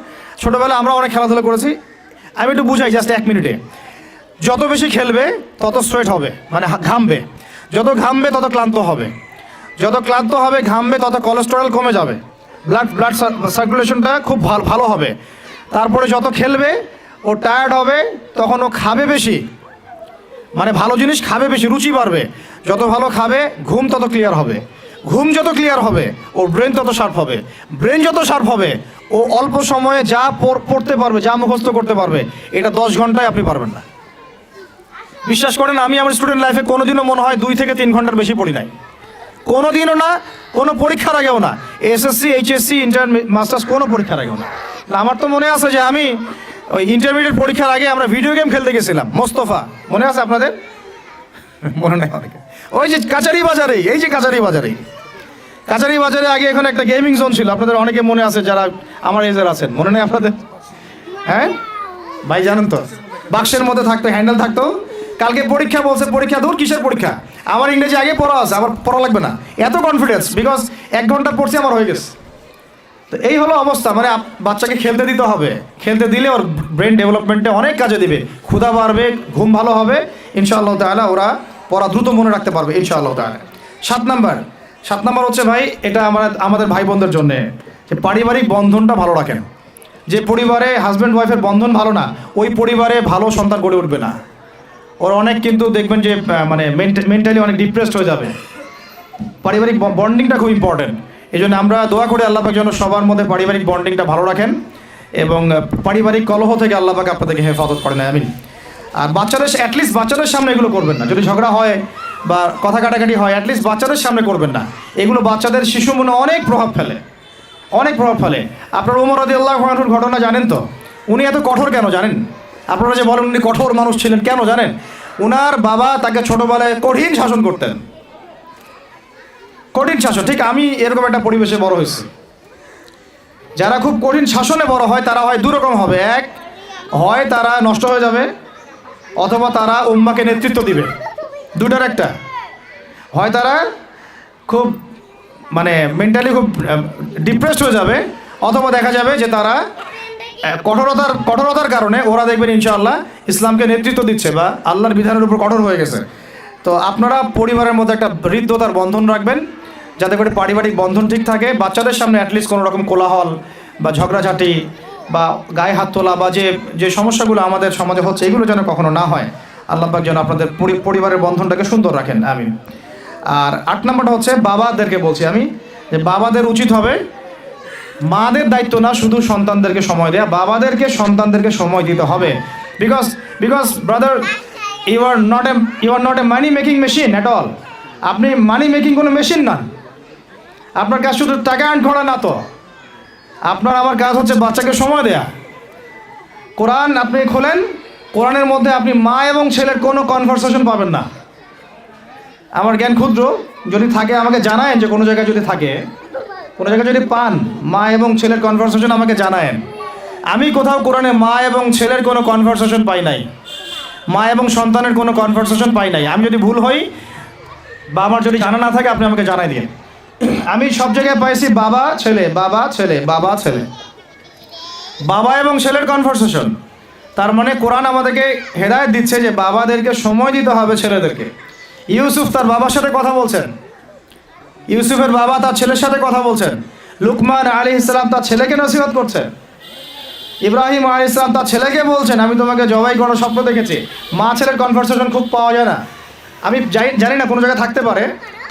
Speaker 1: ছোটোবেলায় আমরা অনেক খেলাধুলা করেছি। আমি একটু বুঝাই জাস্ট 1 মিনিটে। যত বেশি খেলবে তত সোয়েট হবে, মানে ঘামবে। যত ঘামবে তত ক্লান্ত হবে, ঘামবে তত কোলেস্টেরল কমে যাবে, ব্লাড সার্কুলেশনটা খুব ভালো হবে। তারপরে যত খেলবে ও টায়ার্ড হবে, তখন ও খাবে বেশি, মানে ভালো জিনিস খাবে বেশি, রুচি বাড়বে। যত ভালো খাবে ঘুম তত ক্লিয়ার হবে, যত ক্লিয়ার হবে ওর ব্রেন তত শার্প হবে, যত শার্প হবে ও অল্প সময়ে যা পড়তে পারবে, যা মুখস্থ করতে পারবে, এটা 10 ঘন্টায় আপনি পারবেন না। বিশ্বাস করেন, আমি আমার স্টুডেন্ট লাইফে কোনোদিনও মনে হয় 2 থেকে 3 ঘন্টার বেশি পড়ি নাই, কোনোদিনও না, কোনো পরীক্ষার আগেও না, এসএসসি, এইচএসসি, ইন্টার, মাস্টার্স, কোনো পরীক্ষার আগেও না। আমার তো মনে আছে যে আমি ওই ইন্টারমিডিয়েট পরীক্ষার আগে আমরা ভিডিও গেম খেলতে গেছিলাম, মোস্তফা, মনে আছে আপনাদের? মনে নেই অনেকে। ওই যে কাচারি বাজারে আগে এখানে একটা গেমিং জোন ছিল, আপনাদের অনেকে মনে আছে যারা আমার এজের আছেন, মনে নেই আপনাদের? হ্যাঁ ভাই, জানেন তো, বাক্সের মধ্যে থাকতো, হ্যান্ডেল থাকতো। কালকে পরীক্ষা বলছে, পরীক্ষা দূর, কিসের পরীক্ষা? আমার ইংরেজি আগে পড়া আছে, আমার পড়া লাগবে না, এত কনফিডেন্স, বিকজ 1 ঘন্টা পড়ছি, আমার হয়ে গেছে। তো এই হলো অবস্থা। মানে বাচ্চাকে খেলতে দিতে হবে, খেলতে দিলে ওর ব্রেন ডেভেলপমেন্টে অনেক কাজে দিবে, ক্ষুধা বাড়বে, ঘুম ভালো হবে, ইনশাআল্লাহ তাআলা ওরা পড়া দ্রুত মনে রাখতে পারবে ইনশাআল্লাহ তাআলা। 7 নাম্বার হচ্ছে ভাই, এটা আমাদের ভাই বোনদের জন্যে, যে পারিবারিক বন্ধনটা ভালো রাখেন। যে পরিবারে হাজব্যান্ড ওয়াইফের বন্ধন ভালো না, ওই পরিবারে ভালো সন্তান গড়ে উঠবে না। ওর অনেক কিন্তু দেখবেন যে মানে মেন্টালি অনেক ডিপ্রেসড হয়ে যাবে। পারিবারিক বন্ডিংটা খুব ইম্পর্টেন্ট। এই জন্য আমরা দোয়া করি আল্লাহ পাক যেন সবার মধ্যে পারিবারিক বন্ডিংটা ভালো রাখেন এবং পারিবারিক কলহ থেকে আল্লাহ পাক আপনাদেরকে হেফাজত করেন, আমিন। আর অ্যাটলিস্ট বাচ্চাদের সামনে এগুলো করবেন না। যদি ঝগড়া হয় বা কথা কাটাকাটি হয়, অ্যাটলিস্ট বাচ্চাদের সামনে করবেন না। এগুলো বাচ্চাদের শিশু মনে অনেক প্রভাব ফেলে। আপনার ওমর রাদিয়াল্লাহু আনহুর ঘটনা জানেন তো? উনি এত কঠোর কেন জানেন? আপনারা যে বলেন উনি কঠোর মানুষ ছিলেন, কেন জানেন? উনার বাবা তাকে ছোটবেলায় কঠিন শাসন করতেন, কঠিন শাসন। ঠিক আমি এরকম একটা পরিবেশে বড় হয়েছি। যারা খুব কঠিন শাসনে বড় হয় তারা হয় 2 রকম হবে। হয় তারা নষ্ট হয়ে যাবে, অথবা তারা উম্মাকে নেতৃত্ব দিবে। 2টার একটা। হয় তারা খুব মানে মেন্টালি খুব ডিপ্রেসড হয়ে যাবে, অথবা দেখা যাবে যে তারা কঠোরতার কারণে ওরা দেখবেন ইনশাআল্লাহ ইসলামকে নেতৃত্ব দিচ্ছে বা আল্লাহর বিধানের উপর কঠোর হয়ে গেছে। তো আপনারা পরিবারের মধ্যে একটা হৃদ্যতার বন্ধন রাখবেন, যাতে করে পারিবারিক বন্ধন ঠিক থাকে। বাচ্চাদের সামনে অ্যাটলিস্ট কোনো রকম কোলাহল বা ঝগড়াঝাটি বা গায়ে হাত তোলা বা যে সমস্যাগুলো আমাদের সমাজে হচ্ছে, এগুলো যেন কখনো না হয়। আল্লাহ পাক যেন আপনাদের পরিবারের বন্ধনটাকে সুন্দর রাখেন, আমিন। আর 8 নম্বরটা হচ্ছে বাবাদেরকে বলছি আমি, যে বাবাদের উচিত হবে মাদের দায়িত্ব না শুধু সন্তানদেরকে সময় দেয়া, বাবাদেরকে সন্তানদেরকে সময় দিতে হবে। Because because brother, you are not a money making machine at all. আপনি মানি মেকিং কোনো মেশিন না। আপনার কাজ শুধু টাকা আর্ন করা না তো, আপনার আমার কাজ হচ্ছে বাচ্চাকে সময় দেয়া। কোরআন আপনি খোলেন, কোরআনের মধ্যে আপনি মা এবং ছেলের কোনো কনভারসেশন পাবেন না। আমার জ্ঞান ক্ষুদ্র, যদি থাকে আমাকে জানায়েন, যে কোনো জায়গায় যদি থাকে, কোনো জায়গায় যদি পান মা এবং ছেলের কনভারসেশন আমাকে জানায়েন। আমি কোথাও কোরআনে মা এবং ছেলের কোনো কনভারসেশন পাই নাই, মা এবং সন্তানের কোনো কনভারসেশন পাই নাই। আমি যদি ভুল হই বা আমার যদি জানা না থাকে আপনি আমাকে জানাই দিন। আমি সব জায়গায় পাইছি বাবা ছেলে, বাবা ছেলে, বাবা ছেলে, বাবা এবং ছেলের কনভারসেশন। তার মানে কোরআন আমাদেরকে হেদায়েত দিচ্ছে যে বাবাদেরকে সময় দিতে হবে ছেলেদেরকে। ইউসুফ তার বাবার সাথে কথা বলছেন, ইউসুফের বাবা তার ছেলের সাথে কথা বলছেন, লুকমান আলাইহিস সালাম তার ছেলেকে নসিহত করছেন, ইব্রাহিম আলাইহিস সালাম তার ছেলেকে বলছেন আমি তোমাকে জবাই করার স্বপ্ন দেখেছি। মা ছেলের কনভারসেশন খুব পাওয়া যায় না। আমি জানি না, কোনো জায়গায় থাকতে পারে,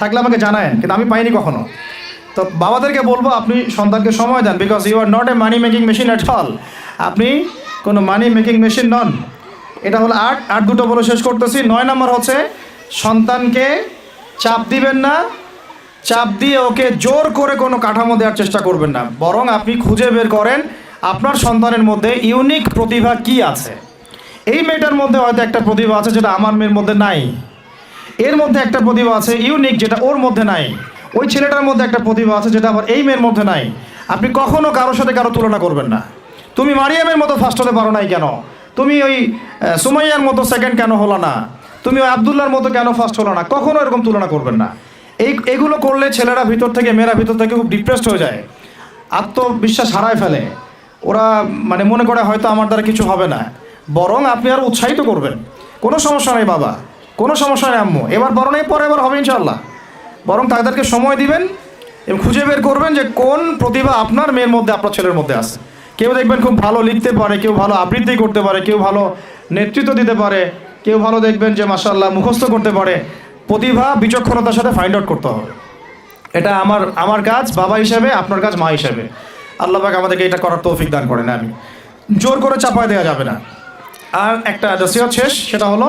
Speaker 1: থাকলে আমাকে জানায়েন, কিন্তু আমি পাইনি কখনো। তো বাবাদেরকে বলবো আপনি সন্তানকে সময় দেন, because you are not a money making machine at all. আপনি কোনো মানি মেকিং মেশিন নন। এটা হলো 8 দুটো বলে শেষ করতেছি। 9 নম্বর হচ্ছে সন্তানকে চাপ দিবেন না, চাপ দিয়ে ওকে জোর করে কোনো কাঠামো দেওয়ার চেষ্টা করবেন না, বরং আপনি খুঁজে বের করেন আপনার সন্তানের মধ্যে ইউনিক প্রতিভা কি আছে। এই মেয়েটার মধ্যে হয়তো একটা প্রতিভা আছে যেটা আমার মেয়ের মধ্যে নাই, এর মধ্যে একটা প্রতিভা আছে ইউনিক যেটা ওর মধ্যে নাই, ওই ছেলেটার মধ্যে একটা প্রতিভা আছে যেটা আবার এই মেয়ের মধ্যে নাই। আপনি কখনো কারোর সাথে কারো তুলনা করবেন না। তুমি মারিয়ামের মতো ফার্স্ট হতে পারো নাই কেন, তুমি ওই সুমাইয়ার মতো সেকেন্ড কেন হলো না, তুমি ওই আবদুল্লাহর মতো কেন ফার্স্ট হলো না, কখনো এরকম তুলনা করবেন না। এগুলো করলে ছেলেরা ভিতর থেকে, মেয়েরা ভিতর থেকে খুব ডিপ্রেসড হয়ে যায়, আত্মবিশ্বাস হারায় ফেলে। ওরা মানে মনে করে হয়তো আমার দ্বারা কিছু হবে না। বরং আপনি আর উৎসাহিত করবেন, কোনো সমস্যা নেই বাবা, কোনো সমস্যা নেই আম্মু, এবার বড় নেই পরে এবার হবে ইনশাল্লাহ। বরং তাদেরকে সময় দিবেন এবং খুঁজে বের করবেন যে কোন প্রতিভা আপনার মেয়ের মধ্যে, আপনার ছেলের মধ্যে আছে। কেউ দেখবেন খুব ভালো লিখতে পারে, কেউ ভালো আবৃত্তি করতে পারে, কেউ ভালো নেতৃত্ব দিতে পারে, কেউ ভালো দেখবেন যে মাশাআল্লাহ মুখস্থ করতে পারে। প্রতিভা বিচক্ষণতার সাথে ফাইন্ড আউট করতে হবে। এটা আমার কাজ বাবা হিসেবে, আপনার কাজ মা হিসেবে। আল্লাহ পাক আমাদেরকে এটা করার তৌফিক দান করেন। আমি জোর করে চাপায় দেওয়া যাবে না। আর একটা নসিহত শেষ, সেটা হলো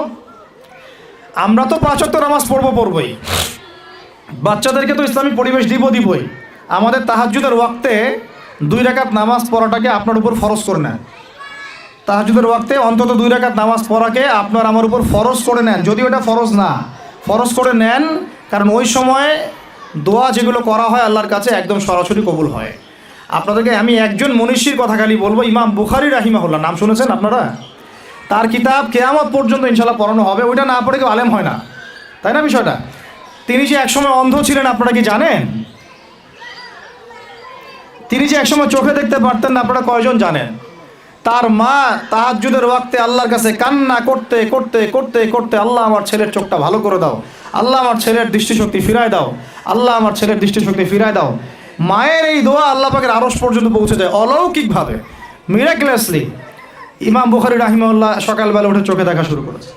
Speaker 1: আমরা তো 5 ওয়াক্ত নামাজ পড়বই, বাচ্চাদেরকে তো ইসলামিক পরিবেশ দিবই। আমাদের তাহাজ্জুদের ওয়াক্তে 2 রাকাত নামাজ পড়াটাকে আপনার উপর ফরজ করে নেন। তাহাজ্জুদের ওয়াক্তে অন্তত 2 রাকাত নামাজ পড়াকে আপনার আমার উপর ফরজ করে নেন। যদিও এটা ফরজ না, ফরজ করে নেন, কারণ ওই সময় দোয়া যেগুলো করা হয় আল্লাহর কাছে একদম সরাসরি কবুল হয়। আপনাদেরকে আমি একজন মনীষীর কথা খালি বলবো, ইমাম বুখারী রাহিমাহুল্লাহ, নাম শুনেছেন আপনারা? তার কিতাব কিয়ামত পর্যন্ত ইনশাল্লাহ পড়ানো হবে। ওইটা না পড়ে কেউ আলেম হয় না, তাই না বিষয়টা? তিনি যে একসময় অন্ধ ছিলেন আপনারা কি জানেন? তিনি যে একসময় চোখে দেখতে পারতেন না আপনারা কয়জন জানেন? তার মা তাহাজ্জুদের ওয়াক্তে আল্লাহর কাছে কান্না করতে করতে করতে করতে, আল্লাহ আমার ছেলের চোখটা ভালো করে দাও, আল্লাহ আমার ছেলের দৃষ্টিশক্তি ফিরায় দাও, আল্লাহ আমার ছেলের দৃষ্টিশক্তি ফিরায় দাও। মায়ের এই দোয়া আল্লাহ পাকের আরশ পর্যন্ত পৌঁছে যায় অলৌকিকভাবে, মিরাকুলাসলি। ইমাম বুখারী রাহিমাহুল্লাহ সকালবেলা উঠে চোখে দেখা শুরু করেছে।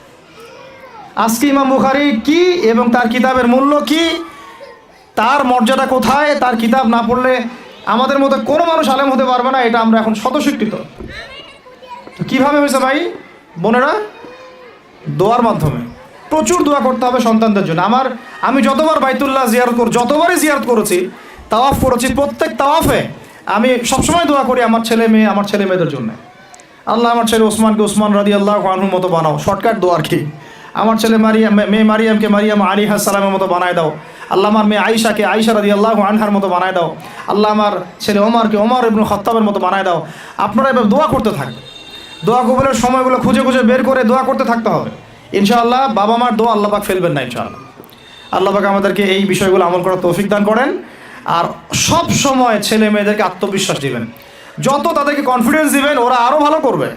Speaker 1: আজকে ইমাম বুখারী কি এবং তার কিতাবের মূল্য কি, তার মর্যাদা কোথায়, তার কিতাব না পড়লে আমাদের মধ্যে কোনো মানুষ আলেম হতে পারবে না, এটা আমরা এখন স্বতঃস্বীকৃত। কিভাবে হয়েছে ভাই বোনেরা? দোয়ার মাধ্যমে। প্রচুর দোয়া করতে হবে সন্তানদের জন্য। আমি যতবার বাইতুল্লাহ যতবারই জিয়ারত করেছি, তাওয়াফ করেছি, প্রত্যেক তাওয়াফে আমি সবসময় দোয়া করি আমার ছেলে মেয়েদের জন্য। আল্লাহ আমার ছেলে ওসমানকে ওসমান রাদিয়াল্লাহু আনহুর মতো বানাও। শর্টকাট দোয়া আর কি। আমার ছেলে মেয়ে মারিয়ামকে মারিয়াম আলাইহিস সালামের মতো বানায় দাও। আল্লাহ আমার মেয়ে আয়েশাকে আয়েশা রাদিয়াল্লাহু আনহার মতো বানায় দাও। আল্লাহ আমার ছেলে ওমরকে ওমর ইবনে খাত্তাবের মতো বানায় দাও। আপনারা এবার দোয়া করতে থাকবেন। দোয়া কবুলের সময়গুলো খুঁজে খুঁজে বের করে দোয়া করতে থাকতে হবে ইনশাআল্লাহ। বাবা মার দোয়া আল্লাহ পাক ফেলবেন না ইনশাআল্লাহ। আল্লাহ পাক আমাদেরকে এই বিষয়গুলো আমল করার তৌফিক দান করেন। আর সব সময় ছেলে মেয়েদেরকে আত্মবিশ্বাস দিবেন। যত তাদেরকে কনফিডেন্স দিবেন ওরা আরও ভালো করবে।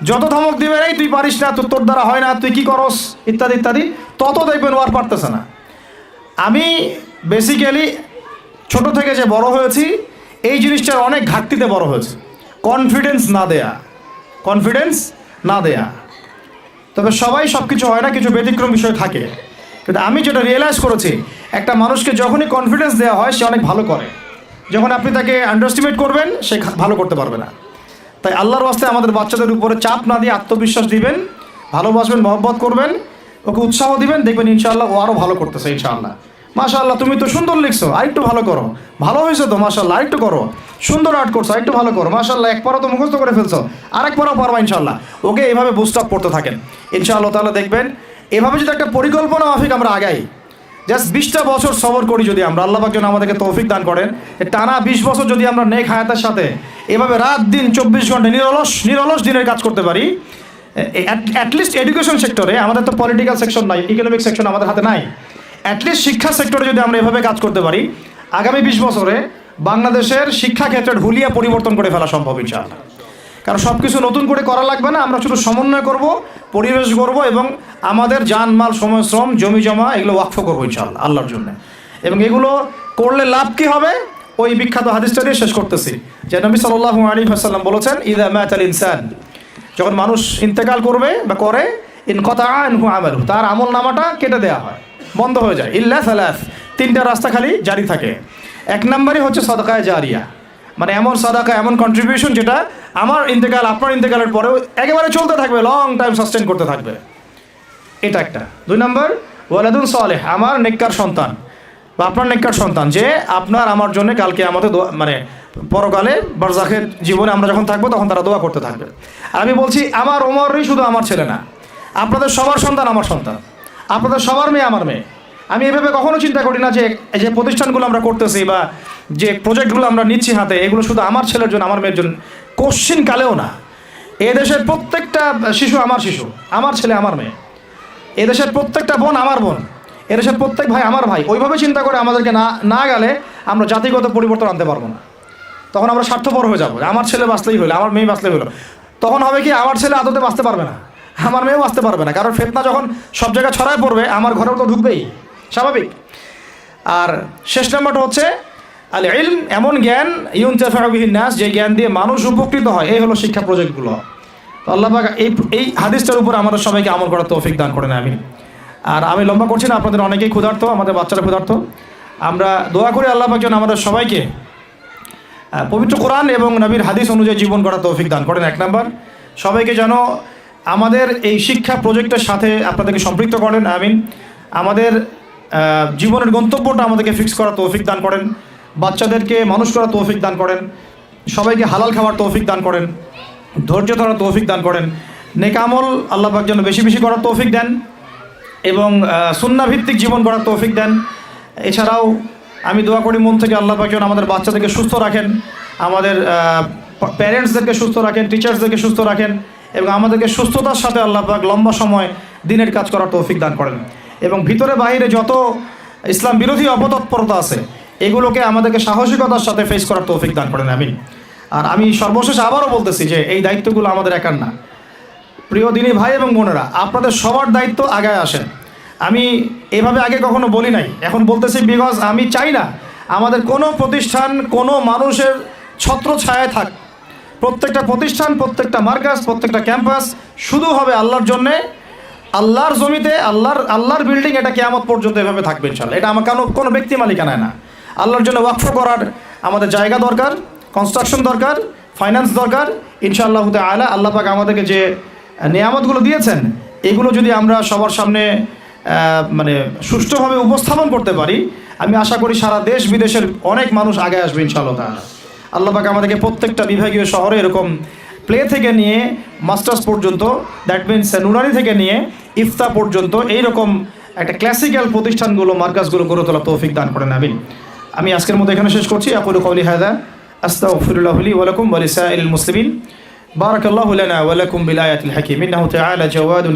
Speaker 1: যত ধমক দিবেন এই তুই পারিস না, তোর দ্বারা হয় না, তুই কি করস, ইত্যাদি ইত্যাদি, তত দেখবেন ও আর পারতেছে না। আমি বেসিক্যালি ছোট থেকে যে বড় হয়েছি এই জিনিসটার অনেক ঘাটতিতে বড় হয়েছে। কনফিডেন্স না দেয়া। তবে সবাই সব কিছু হয় না, কিছু ব্যতিক্রম বিষয় থাকে। কিন্তু আমি যেটা রিয়েলাইজ করেছি, একটা মানুষকে যখনই কনফিডেন্স দেওয়া হয় সে অনেক ভালো করে। যখন আপনি তাকে আন্ডারএস্টিমেট করবেন সে ভালো করতে পারবে না। তাই আল্লাহর ওয়াস্তে আমাদের বাচ্চাদের উপরে চাপ না দিয়ে আত্মবিশ্বাস দিবেন, ভালোবাসবেন, মহব্বত করবেন, ওকে উৎসাহ দিবেন, দেখবেন ইনশাআল্লাহ ও আরও ভালো করতেছে ইনশাআল্লাহ। মাশাআল্লাহ তুমি তো সুন্দর লিখছো, আরেকটু ভালো করো, ভালো হয়েছে তো মাশাআল্লাহ, আরেকটু করো, সুন্দর আর্ট করছো, আরেকটু ভালো করো, মাশাআল্লাহ এক পারা তো মুখস্থ করে ফেলছো, আরেক পারাও পারবা ইনশাআল্লাহ। ওকে এইভাবে বুস্ট আপ করতে থাকেন ইনশাআল্লাহ তাআলা। দেখবেন এভাবে যদি একটা পরিকল্পনা মাফিক আমরা আগাই, জাস্ট 20টা বছর সবর করি যদি আমরা, আল্লাহ পাক যেন আমাদেরকে তৌফিক দান করেন, টানা 20 বছর যদি আমরা নেক হায়াতের সাথে এভাবে রাত দিন 24 ঘন্টা নিরলস দিনের কাজ করতে পারি, অ্যাটলিস্ট এডুকেশন সেক্টরে, আমাদের তো পলিটিক্যাল সেকশন নাই, ইকোনমিক সেকশন আমাদের হাতে নাই, অ্যাটলিস্ট শিক্ষা সেক্টরে যদি আমরা এভাবে কাজ করতে পারি, আগামী 20 বছরে বাংলাদেশের শিক্ষা ক্ষেত্রের হুলিয়া পরিবর্তন করে ফেলা সম্ভব ইনশাআল্লাহ। কারণ সব কিছু নতুন করে করা লাগবে না, আমরা শুধু সমন্বয় করব, পরিবেশ করব এবং আমাদের জানমাল, সময়, শ্রম, জমি জমা এগুলো ওয়াকফ করবো ইনশাআল্লাহ আল্লাহর জন্য। এবং এগুলো করলে লাভ কি হবে, ওই বিখ্যাত হাদিসটা দিয়ে শেষ করতেছি যে নবী সাল্লাল্লাহু আলাইহি ওয়াসাল্লাম বলেছেন, ইযা মাতাল ইনসান, যখন মানুষ ইন্তেকাল করবে বা করে, ইনকাতা আনহু আমালু, তার আমল নামাটা কেটে দেওয়া হয়, বন্ধ হয়ে যায়, ইল্লা সালাস, 3টা রাস্তা খালি জারি থাকে। 1 নম্বরই হচ্ছে সাদাকায়ে জারিয়া, মানে এমন সাদাকা, এমন কন্ট্রিবিউশন যেটা আমার ইন্তেকাল, আপনার ইন্তেকালের পরেও একেবারে চলতে থাকবে, লং টাইম সাস্টেন করতে থাকবে, এটা একটা। 2 নম্বর ওয়ালাদুন সালেহ, আমার নেককার সন্তান বা আপনার নেককার সন্তান, যে আপনার আমার জন্য কালকে আমাদের মানে পরকালে বারজাখের জীবনে আমরা যখন থাকবো তখন তারা দোয়া করতে থাকবে। আর আমি বলছি আমার ওমরই শুধু আমার ছেলে না, আপনাদের সবার সন্তান আমার সন্তান, আপনাদের সবার মেয়ে আমার মেয়ে। আমি এভাবে কখনো চিন্তা করি না যে এই যে প্রতিষ্ঠানগুলো আমরা করতেছি বা যে প্রজেক্টগুলো আমরা নিচ্ছি হাতে, এগুলো শুধু আমার ছেলের জন্য, আমার মেয়ের জন্য, কোশ্চিন কালেও না। এদেশের প্রত্যেকটা শিশু আমার শিশু, আমার ছেলে আমার মেয়ে, এদেশের প্রত্যেকটা বোন আমার বোন, এদেশের প্রত্যেক ভাই আমার ভাই। ওইভাবে চিন্তা করে আমাদেরকে না গেলে আমরা জাতিগত পরিবর্তন আনতে পারবো না। তখন আমরা স্বার্থপর হয়ে যাবো, আমার ছেলে বাঁচলেই হলো, আমার মেয়ে বাঁচলেই হলো। তখন হবে কি, আমার ছেলে আদতে বাঁচতে পারবে না, আমার মেয়েও বাঁচতে পারবে না, কারণ ফিতনা যখন সব জায়গায় ছড়ায় পড়বে আমার ঘরেও তো ঢুকবেই, স্বাভাবিক। আর শেষ নাম্বারটা হচ্ছে আল ইলম, এমন জ্ঞান ইউনতাফাউ বিহিন নাস, যে জ্ঞান দিয়ে মানুষ উপকৃত হয়, এই হলো শিক্ষা প্রজেক্টগুলো। তো আল্লাহ পাক এই হাদিসটার উপর আমাদের সবাইকে আমল করার তৌফিক দান করেন, আমিন। আর আমি লম্বা করছি না, আপনাদের অনেকেই ক্ষুধার্ত, আমাদের বাচ্চারা ক্ষুধার্ত। আমরা দোয়া করি আল্লাহ পাক যেন আমাদের সবাইকে পবিত্র কোরআন এবং নবীর হাদিস অনুযায়ী জীবন করার তৌফিক দান করেন। 1 নম্বর, সবাইকে যেন আমাদের এই শিক্ষা প্রজেক্টের সাথে আপনাদেরকে সম্পৃক্ত করেন, আমিন। আমাদের জীবনের গন্তব্যটা আমাদেরকে ফিক্স করার তৌফিক দান করেন, বাচ্চাদেরকে মানুষ করার তৌফিক দান করেন, সবাইকে হালাল খাওয়ার তৌফিক দান করেন, ধৈর্য ধরার তৌফিক দান করেন, নেক আমল আল্লাহ পাক যেন বেশি বেশি করার তৌফিক দেন এবং সুন্নাহ ভিত্তিক জীবন করার তৌফিক দেন। এছাড়াও আমি দোয়া করি মন থেকে আল্লাহ পাক যেন আমাদের বাচ্চাদেরকে সুস্থ রাখেন, আমাদের প্যারেন্টসদেরকে সুস্থ রাখেন, টিচার্সদেরকে সুস্থ রাখেন এবং আমাদেরকে সুস্থতার সাথে আল্লাহ পাক লম্বা সময় দিনের কাজ করার তৌফিক দান করেন। এবং ভিতরে বাইরে যত ইসলাম বিরোধী অপতৎপরতা আছে এগুলোকে আমাদেরকে সাহসিকতার সাথে ফেস করার তৌফিক দান করেন, আমিন। আর আমি সর্বশেষ আবারও বলতেছি যে এই দায়িত্বগুলো আমাদের একার না। প্রিয় দিনী ভাই এবং বোনেরা, আপনাদের সবার দায়িত্ব আগায় আসেন। আমি এভাবে আগে কখনো বলি নাই, এখন বলতেছি বিকজ আমি চাই না আমাদের কোনো প্রতিষ্ঠান কোনো মানুষের ছত্র ছায়ায় থাক। প্রত্যেকটা প্রতিষ্ঠান, প্রত্যেকটা মার্কাজ, প্রত্যেকটা ক্যাম্পাস শুধু হবে আল্লাহর জন্যে, আল্লাহর জমিতে, আল্লাহর বিল্ডিং, এটা কিয়ামত পর্যন্ত এভাবে থাকবে ইনশাআল্লাহ। এটা আমার কোনো ব্যক্তি মালিকানায় না, আল্লাহর জন্য ওয়াকফ করার আমাদের জায়গা দরকার, কনস্ট্রাকশন দরকার, ফাইন্যান্স দরকার। ইনশাআল্লাহ তাআলা আল্লাহ পাক আমাদেরকে যে নিয়ামতগুলো দিয়েছেন এগুলো যদি আমরা সবার সামনে মানে সুষ্ঠুভাবে উপস্থাপন করতে পারি, আমি আশা করি সারা দেশ বিদেশের অনেক মানুষ আগে আসবে ইনশাআল্লাহ তাআলা। আল্লাহ পাক আমাদেরকে প্রত্যেকটা বিভাগীয় শহরে এরকম প্লে থেকে নিয়ে মাস্টার্স পর্যন্ত, দ্যাট মিনস নুরানি থেকে নিয়ে ইফতা পর্যন্ত এইরকম একটা ক্লাসিক্যাল প্রতিষ্ঠানগুলো, মার্কাজগুলো গড়ে তোলা তৌফিক দান করেন, আমিন। আমি আজকের মতো এখানে শেষ করছি। আকুলু কওলি হাযা আস্তাগফিরুল্লাহ লি ওয়া লাকুম ওয়া লিসাইরিল মুসলিমিন। বারাকাল্লাহু লানা ওয়া লাকুম বিল আয়াতিল হাকীম। ইন্নাহু তাআলা জাওয়াদুন